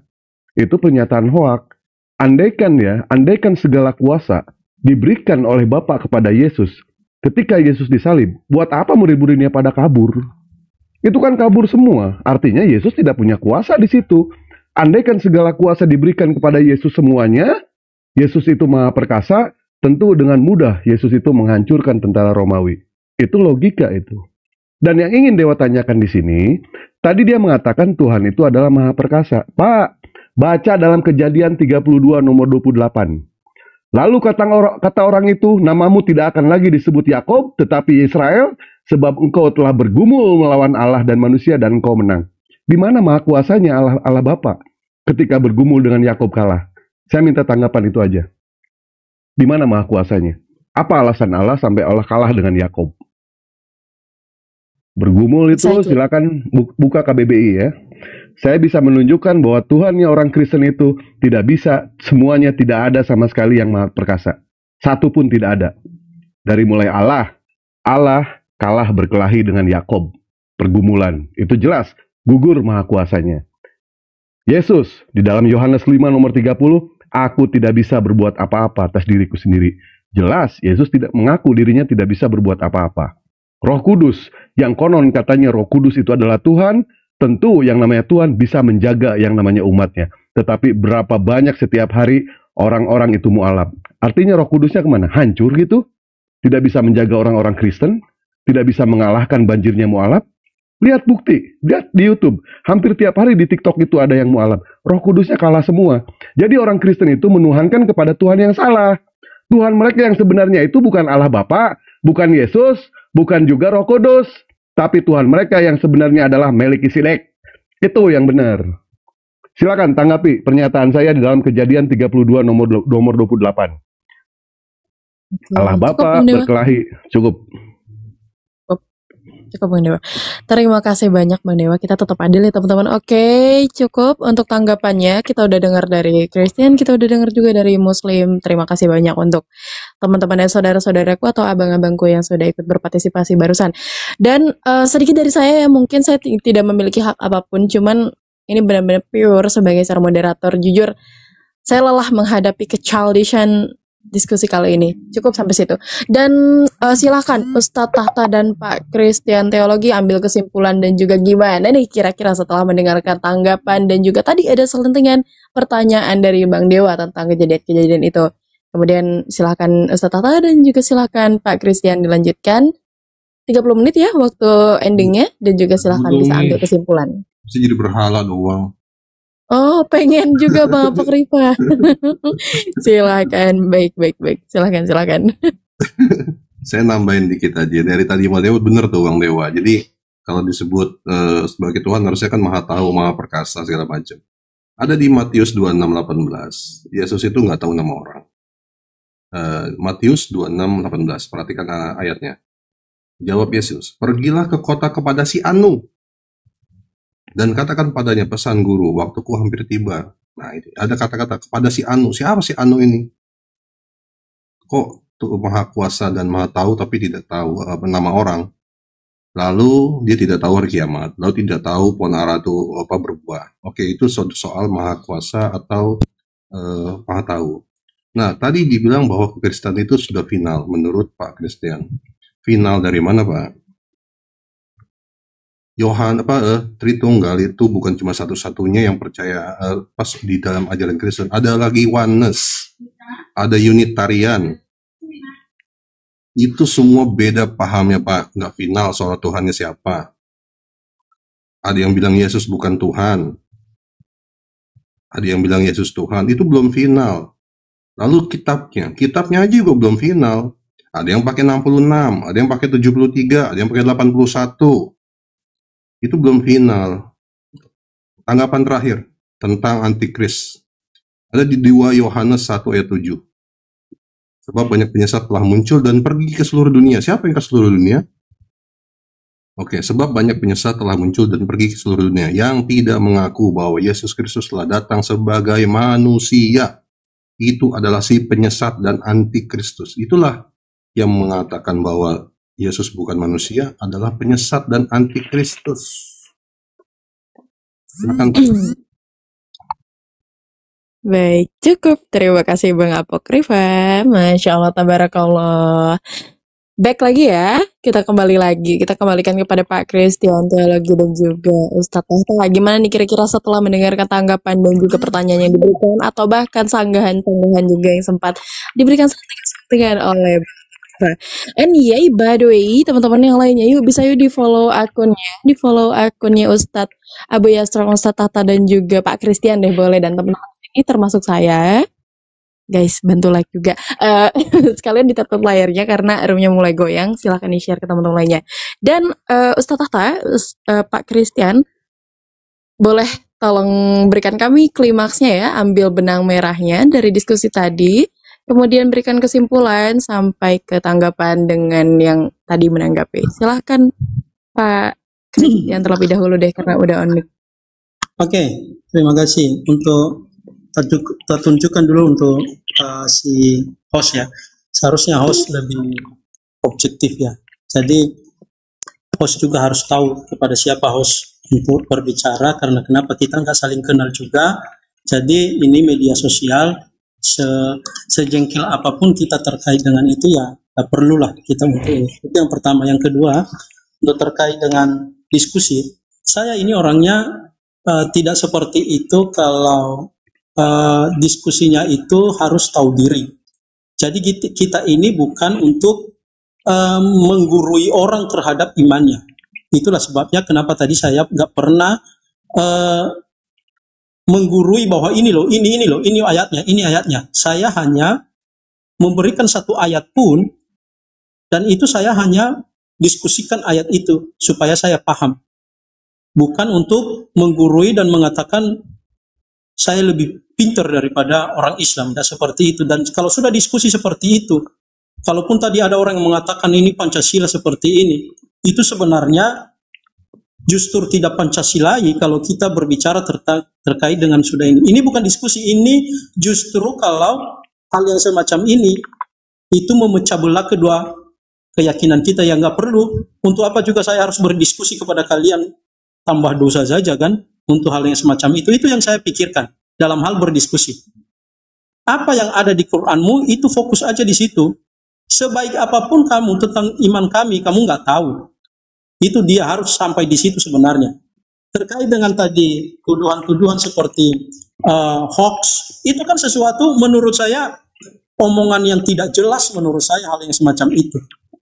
Itu pernyataan hoak. Andaikan segala kuasa diberikan oleh Bapa kepada Yesus ketika Yesus disalib, buat apa murid-muridnya pada kabur? Itu kan kabur semua. Artinya Yesus tidak punya kuasa di situ. Andaikan segala kuasa diberikan kepada Yesus semuanya, Yesus itu maha perkasa, tentu dengan mudah Yesus itu menghancurkan tentara Romawi. Itu logika itu. Dan yang ingin Dewa tanyakan di sini, tadi dia mengatakan Tuhan itu adalah maha perkasa. Pak, baca dalam Kejadian 32 nomor 28. Lalu kata orang itu, namamu tidak akan lagi disebut Yakob, tetapi Israel, sebab engkau telah bergumul melawan Allah dan manusia dan engkau menang. Di mana maha kuasanya Allah Bapa ketika bergumul dengan Yakob kalah? Saya minta tanggapan itu aja. Di mana maha kuasanya? Apa alasan Allah sampai Allah kalah dengan Yakob? Bergumul itu silakan buka KBBI ya. Saya bisa menunjukkan bahwa Tuhan yang orang Kristen itu tidak bisa, semuanya tidak ada sama sekali yang maha perkasa. Satu pun tidak ada. Dari mulai Allah kalah berkelahi dengan Yakob. Pergumulan. Itu jelas. Gugur maha kuasanya. Yesus, di dalam Yohanes 5 nomor 30, aku tidak bisa berbuat apa-apa atas diriku sendiri. Jelas, Yesus tidak mengaku dirinya tidak bisa berbuat apa-apa. Roh Kudus, yang konon katanya Roh Kudus itu adalah Tuhan, tentu yang namanya Tuhan bisa menjaga yang namanya umatnya. Tetapi berapa banyak setiap hari orang-orang itu mualaf. Artinya Roh Kudusnya kemana? Hancur gitu? Tidak bisa menjaga orang-orang Kristen? Tidak bisa mengalahkan banjirnya mualaf? Lihat bukti, lihat di YouTube. Hampir tiap hari di TikTok itu ada yang mualaf. Roh Kudusnya kalah semua. Jadi orang Kristen itu menuhankan kepada Tuhan yang salah. Tuhan mereka yang sebenarnya itu bukan Allah Bapa, bukan Yesus, bukan juga Roh Kudus. Tapi Tuhan mereka yang sebenarnya adalah Melkisedek. Itu yang benar. Silakan tanggapi pernyataan saya di dalam Kejadian 32 nomor 28. Allah Bapa berkelahi. Cukup. Cukup Bang Dewa. Terima kasih banyak Bang Dewa. Kita tetap adil ya teman-teman. Oke, cukup untuk tanggapannya. Kita udah dengar dari Kristen, kita udah dengar juga dari Muslim. Terima kasih banyak untuk teman-teman dan saudara-saudaraku atau abang-abangku yang sudah ikut berpartisipasi barusan. Dan sedikit dari saya yang mungkin saya tidak memiliki hak apapun, cuman ini benar-benar pure sebagai seorang moderator. Jujur, saya lelah menghadapi kechildishan diskusi kali ini. Cukup sampai situ. Dan silakan Ustadz Tahta dan Pak Christian Teologi ambil kesimpulan dan juga gimana nih kira-kira setelah mendengarkan tanggapan dan juga tadi ada selentingan pertanyaan dari Bang Dewa tentang kejadian-kejadian itu. Kemudian silakan Ustadz Tahta dan juga silakan Pak Christian dilanjutkan. 30 menit ya waktu endingnya dan juga silakan bisa ambil kesimpulan. Bisa jadi berhala doang. Oh, pengen juga Bang Pak Rifa. Silakan, baik. Silakan. Saya nambahin dikit aja. Dari tadi Bang Dewa bener tuh Bang Dewa. Jadi kalau disebut sebagai Tuhan harusnya kan maha tahu, maha perkasa segala macam. Ada di Matius 26:18. Yesus itu nggak tahu nama orang. Matius 26:18. Perhatikan ayatnya. Jawab Yesus, pergilah ke kota kepada si Anu dan katakan padanya, pesan guru, waktuku hampir tiba. Nah, itu ada kata-kata kepada si Anu. Siapa si Anu ini? Kok tuh maha kuasa dan maha tahu tapi tidak tahu nama orang? Lalu dia tidak tahu hari kiamat, lalu tidak tahu pohon ara itu apa berbuah. Oke, itu soal maha kuasa atau maha tahu. Nah, tadi dibilang bahwa kekristenan itu sudah final menurut Pak Christian. Final dari mana, Pak? Tritunggal itu bukan cuma satu-satunya yang percaya pas di dalam ajaran Kristen. Ada lagi oneness, ada Unitarian. Itu semua beda pahamnya, Pak. Nggak final soal Tuhannya siapa. Ada yang bilang Yesus bukan Tuhan. Ada yang bilang Yesus Tuhan. Itu belum final. Lalu kitabnya aja juga belum final. Ada yang pakai 66, ada yang pakai 73, ada yang pakai 81. Itu belum final. Tanggapan terakhir tentang antikris. Ada di 2 Yohanes 1:7. Sebab banyak penyesat telah muncul dan pergi ke seluruh dunia. Siapa yang ke seluruh dunia? Oke, sebab banyak penyesat telah muncul dan pergi ke seluruh dunia yang tidak mengaku bahwa Yesus Kristus telah datang sebagai manusia. Itu adalah si penyesat dan antikristus. Itulah yang mengatakan bahwa Yesus bukan manusia adalah penyesat dan antikristus. Silakan. Baik, cukup. Terima kasih Bang Apokrifa. Masya Allah, tabarakallah. Back lagi ya, kita kembali lagi. Kita kembalikan kepada Pak Christian, teologi dan juga Ustadz Tahta. Gimana nih kira-kira setelah mendengarkan tanggapan dan juga pertanyaan yang diberikan, atau bahkan sanggahan-sanggahan juga yang sempat diberikan santingan oleh And yeah, by the way, teman-teman yang lainnya, yuk bisa di follow akunnya Ustadz Abu Yasrong, Ustadz Tahta dan juga Pak Christian deh, boleh. Dan teman-teman ini termasuk saya, guys, bantu like juga. Sekalian ditetap layarnya karena roomnya mulai goyang. Silahkan di-share ke teman-teman lainnya. Dan Ustadz Tahta, Pak Christian, boleh tolong berikan kami klimaksnya ya, ambil benang merahnya dari diskusi tadi. Kemudian berikan kesimpulan sampai ke tanggapan dengan yang tadi menanggapi. Silahkan Pak Christian terlebih dahulu deh karena udah on mic. Oke, terima kasih. Untuk kita tunjukkan dulu untuk si host ya. Seharusnya host lebih objektif ya. Jadi host juga harus tahu kepada siapa host untuk berbicara, karena kenapa kita nggak saling kenal juga. Jadi ini media sosial. Sejengkel apapun kita terkait dengan itu ya perlulah kita untuk ini. Itu yang pertama. Yang kedua, untuk terkait dengan diskusi, saya ini orangnya tidak seperti itu kalau diskusinya itu harus tahu diri. Jadi kita ini bukan untuk menggurui orang terhadap imannya. Itulah sebabnya kenapa tadi saya nggak pernah menggurui bahwa ini loh, ini ayatnya. Saya hanya memberikan satu ayat pun, dan itu saya hanya diskusikan ayat itu supaya saya paham. Bukan untuk menggurui dan mengatakan saya lebih pintar daripada orang Islam, dan seperti itu. Dan kalau sudah diskusi seperti itu, kalaupun tadi ada orang yang mengatakan ini Pancasila seperti ini, itu sebenarnya justru tidak Pancasilai kalau kita berbicara terkait dengan sudah ini. Ini bukan diskusi, ini justru kalau hal yang semacam ini itu memecah belah kedua keyakinan kita yang nggak perlu. Untuk apa juga saya harus berdiskusi kepada kalian, tambah dosa saja kan untuk hal yang semacam itu. Itu yang saya pikirkan dalam hal berdiskusi. Apa yang ada di Quranmu itu fokus aja di situ. Sebaik apapun kamu tentang iman kami, kamu nggak tahu. Itu dia harus sampai di situ sebenarnya. Terkait dengan tadi tuduhan-tuduhan seperti hoax, itu kan sesuatu menurut saya omongan yang tidak jelas menurut saya, hal yang semacam itu.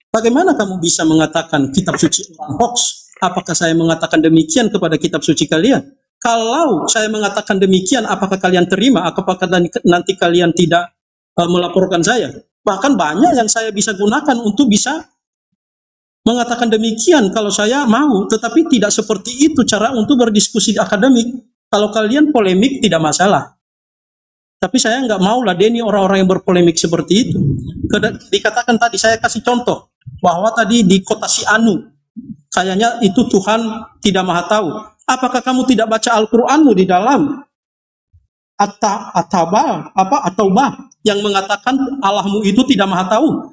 Bagaimana kamu bisa mengatakan kitab suci orang hoax? Apakah saya mengatakan demikian kepada kitab suci kalian? Kalau saya mengatakan demikian, apakah kalian terima? Apakah nanti kalian tidak melaporkan saya? Bahkan banyak yang saya bisa gunakan untuk bisa mengatakan demikian kalau saya mau, tetapi tidak seperti itu cara untuk berdiskusi akademik. Kalau kalian polemik tidak masalah. Tapi saya nggak mau ladeni orang-orang yang berpolemik seperti itu. Dikatakan tadi, saya kasih contoh bahwa tadi di kota Sianu kayaknya itu Tuhan tidak maha tahu. Apakah kamu tidak baca Al-Qur'anmu di dalam At-Taubah yang mengatakan Allahmu itu tidak maha tahu?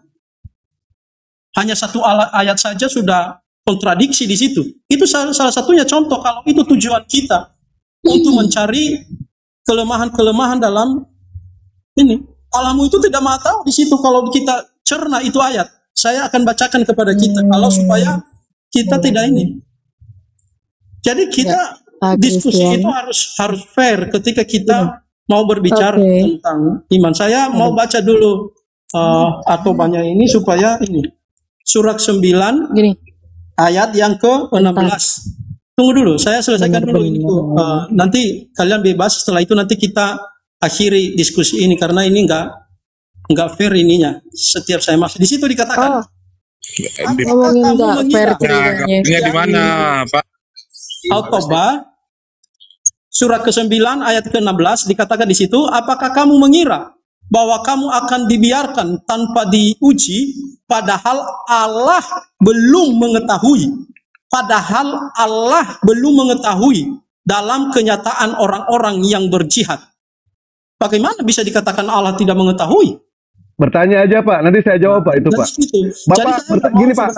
Hanya satu ayat saja sudah kontradiksi di situ. Itu salah satunya contoh kalau itu tujuan kita untuk mencari kelemahan-kelemahan dalam ini. Allahmu itu tidak maha tahu di situ. Kalau kita cerna itu ayat, saya akan bacakan kepada kita kalau supaya kita tidak ini. Jadi kita diskusi itu harus fair ketika kita mau berbicara tentang iman. Saya mau baca dulu atau banyak ini supaya ini surat 9 ayat yang ke-16. Tunggu dulu, saya selesaikan dulu ini. Nanti kalian bebas, setelah itu nanti kita akhiri diskusi ini karena ini enggak fair ininya. Setiap saya masuk di situ dikatakan di mana, Pak? Al-Taubah surat ke-9 ayat ke-16 dikatakan di situ, apakah kamu mengira bahwa kamu akan dibiarkan tanpa diuji padahal Allah belum mengetahui? Padahal Allah belum mengetahui dalam kenyataan orang-orang yang berjihad. Bagaimana bisa dikatakan Allah tidak mengetahui? Bertanya aja Pak, nanti saya jawab Pak itu Pak. Bapak gini Pak,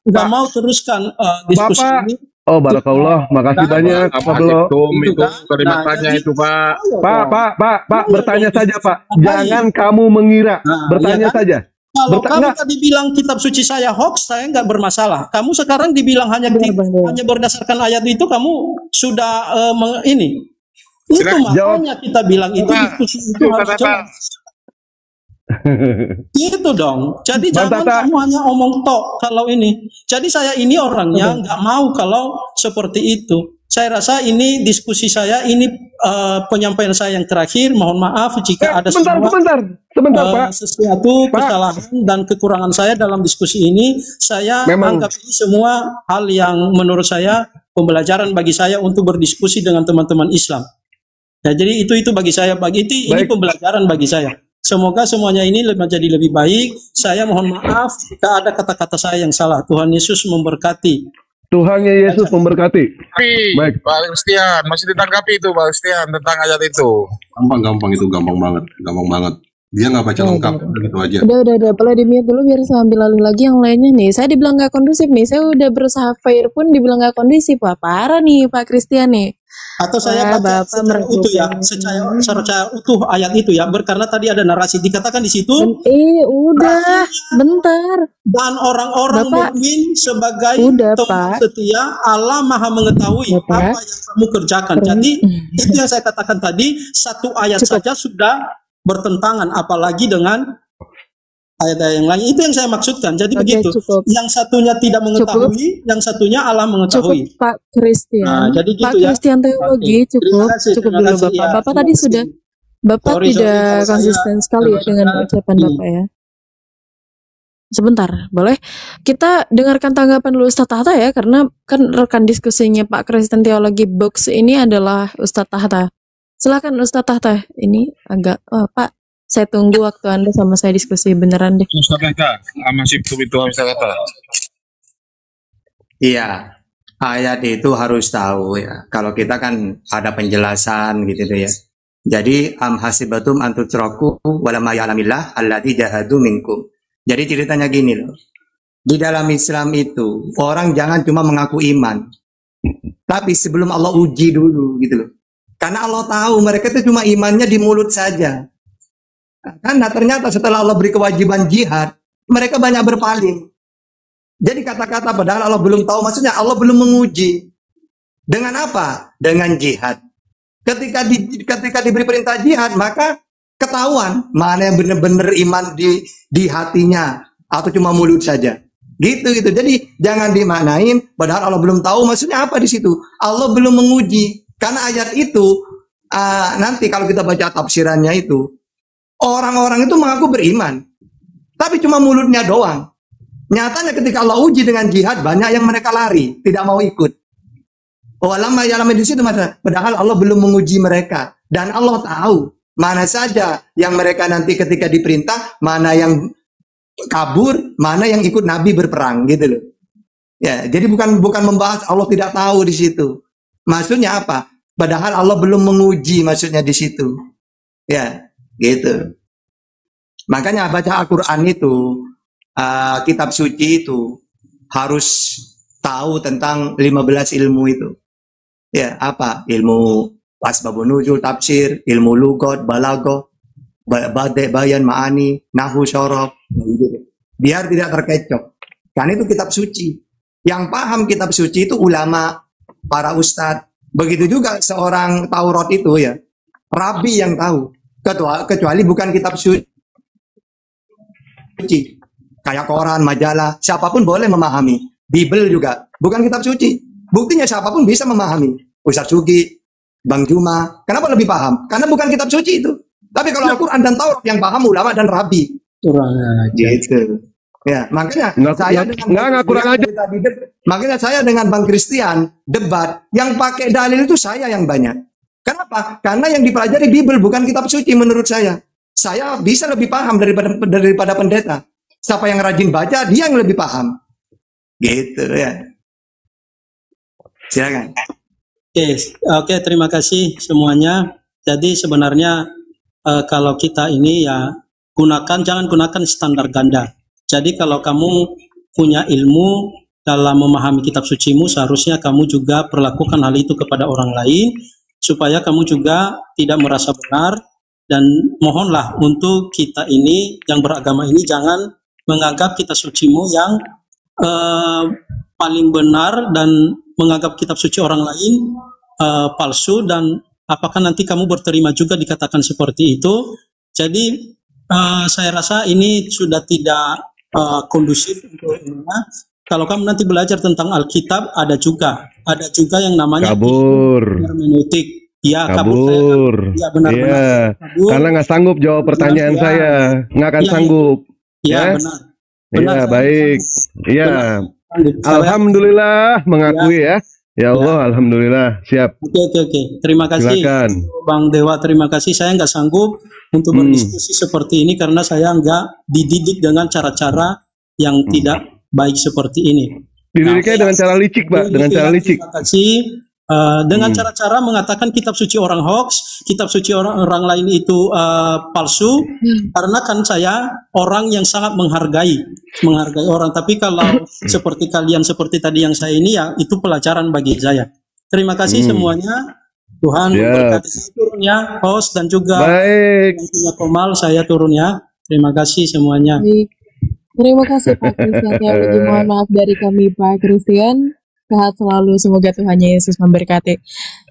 nggak mau teruskan diskusi Bapak, ini. Oh barakallah, makasih banyak Pak Belo. Itu kalimatnya itu Pak. Pak, bertanya saja Pak. Jangan kamu mengira, bertanya saja. Kalau kamu tadi bilang kitab suci saya hoax, saya nggak bermasalah. Kamu sekarang dibilang hanya berdasarkan ayat itu, kamu sudah ini. Itu makanya kita bilang itu diskusi itu harus jelas. Itu dong. Jadi jangan kamu hanya omong tok kalau ini. Jadi saya ini orangnya nggak mau kalau seperti itu. Saya rasa ini diskusi saya, ini penyampaian saya yang terakhir. Mohon maaf jika ada sebentar, Pak. Sesuatu kesalahan dan kekurangan saya dalam diskusi ini. Saya anggap ini semua hal yang menurut saya pembelajaran bagi saya untuk berdiskusi dengan teman-teman Islam. Ya, jadi itu bagi saya, ini pembelajaran bagi saya. Semoga semuanya ini menjadi lebih baik. Saya mohon maaf jika ada kata-kata saya yang salah. Tuhan Yesus memberkati. Tuhan Yesus memberkati. Baik, Pak Christian, masih ditanggapi itu Pak Christian tentang ayat itu. Gampang itu, gampang banget. Dia nggak baca lengkap, gitu aja. Udah, boleh di-mute dulu biar saya ambil alih lagi yang lainnya nih. Saya dibilang nggak kondusif nih. Saya udah berusaha fair pun dibilang nggak kondusif. Wah, parah nih Pak Christian nih. Atau saya baca secara utuh ya, secara utuh ayat itu ya, karena tadi ada narasi dikatakan di situ. Udah, bentar. Dan orang-orang mukmin sebagai teman setia, Allah Maha mengetahui apa yang kamu kerjakan. Jadi itu yang saya katakan tadi, satu ayat saja sudah bertentangan, apalagi dengan ayat-ayat yang lain. Itu yang saya maksudkan. Jadi begitu. Yang satunya tidak mengetahui, yang satunya Allah mengetahui. Pak Christian. Nah, jadi gitu Pak Christian teologi cukup dulu Bapak. Ya, Bapak tadi sudah tidak konsisten sekali ya dengan ucapan Bapak ya. Sebentar, boleh kita dengarkan tanggapan dulu Ustadz Tahta ya, karena kan rekan diskusinya Pak Christian Teologi Box ini adalah Ustadz Tahta. Silakan Ustadz Tahta. Ini agak Pak, saya tunggu waktu Anda sama saya diskusi beneran deh. Ustadz Tahta, masih itu Ustadz Tahta. Iya, ayat itu harus tahu ya. Kalau kita kan ada penjelasan gitu ya. Jadi hasibatum antutraku walamma ya'lamillah alladzi jahadu minkum. Jadi ceritanya gini loh. Di dalam Islam itu orang jangan cuma mengaku iman. Tapi sebelum Allah uji dulu gitu loh. Karena Allah tahu mereka itu cuma imannya di mulut saja. Karena ternyata setelah Allah beri kewajiban jihad, mereka banyak berpaling. Jadi kata-kata padahal Allah belum tahu, maksudnya Allah belum menguji. Dengan apa? Dengan jihad. Ketika diberi perintah jihad, maka ketahuan mana yang benar-benar iman di hatinya atau cuma mulut saja. Gitu. Jadi jangan dimaknain padahal Allah belum tahu, maksudnya apa di situ? Allah belum menguji. Karena ayat itu nanti kalau kita baca tafsirannya itu, orang-orang itu mengaku beriman, tapi cuma mulutnya doang. Nyatanya ketika Allah uji dengan jihad, banyak yang mereka lari, tidak mau ikut. Walamma ya'lamu di situ padahal Allah belum menguji mereka dan Allah tahu mana saja yang mereka nanti ketika diperintah, mana yang kabur, mana yang ikut Nabi berperang gitu loh. Ya, jadi bukan membahas Allah tidak tahu di situ. Maksudnya apa? Padahal Allah belum menguji maksudnya di situ. Ya, gitu. Makanya baca Al-Qur'an itu, kitab suci itu harus tahu tentang 15 ilmu itu. Ya, apa? Ilmu asbabun nuzul, tafsir, ilmu lugat, balaghah, bayan, ma'ani, nahwu, syarah, gitu. Biar tidak terkecoh. Karena itu kitab suci. Yang paham kitab suci itu ulama, para ustadz. Begitu juga seorang Taurat itu ya, rabi yang tahu. Kecuali bukan kitab suci. Kayak koran, majalah, siapapun boleh memahami. Bible juga, bukan kitab suci. Buktinya siapapun bisa memahami. Ustadz Sugi, Bang Juma, kenapa lebih paham? Karena bukan kitab suci itu. Tapi kalau Al-Quran dan Taurat yang paham ulama dan rabi. Gitu. Ya, makanya saya dengan Bang Christian debat yang pakai dalil itu saya yang banyak. Kenapa? Karena yang dipelajari Bible bukan kitab suci menurut saya. Saya bisa lebih paham daripada pendeta. Siapa yang rajin baca, dia yang lebih paham. Gitu ya. Silakan. Oke, terima kasih semuanya. Jadi sebenarnya kalau kita ini ya jangan gunakan standar ganda. Jadi kalau kamu punya ilmu dalam memahami kitab sucimu, seharusnya kamu juga perlakukan hal itu kepada orang lain supaya kamu juga tidak merasa benar. Dan mohonlah untuk kita ini yang beragama ini jangan menganggap kitab sucimu yang paling benar dan menganggap kitab suci orang lain palsu, dan apakah nanti kamu berterima juga dikatakan seperti itu. Jadi saya rasa ini sudah tidak kondusif untuk ilmunya. Kalau kamu nanti belajar tentang Alkitab, ada juga yang namanya hermeneutik. Ya, kabur. Ya, benar-benar. Karena nggak sanggup jawab pertanyaan saya, nggak akan sanggup. Ya, benar. Ya, baik. Iya. Alhamdulillah mengakui ya. Ya Allah, alhamdulillah. Siap. Oke. Terima kasih. Silakan. Bang Dewa, terima kasih. Saya nggak sanggup untuk berdiskusi seperti ini karena saya nggak dididik dengan cara-cara yang tidak baik seperti ini. Dididiknya dengan cara licik, Pak. Dengan cara licik. Terima kasih. Dengan cara-cara mengatakan kitab suci orang hoax, kitab suci orang lain itu palsu, karena kan saya orang yang sangat menghargai orang. Tapi kalau seperti kalian seperti tadi yang saya ini, ya itu pelajaran bagi saya. Terima kasih semuanya. Tuhan memberkati saya turun ya, host dan juga yang punya Komal, saya turun ya. Terima kasih semuanya. Baik. Terima kasih Pak Christian. Mohon maaf dari kami Pak Christian. Sehat selalu, semoga Tuhan Yesus memberkati.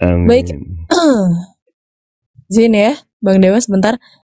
Amin. Baik, izin ya Bang Dewa sebentar.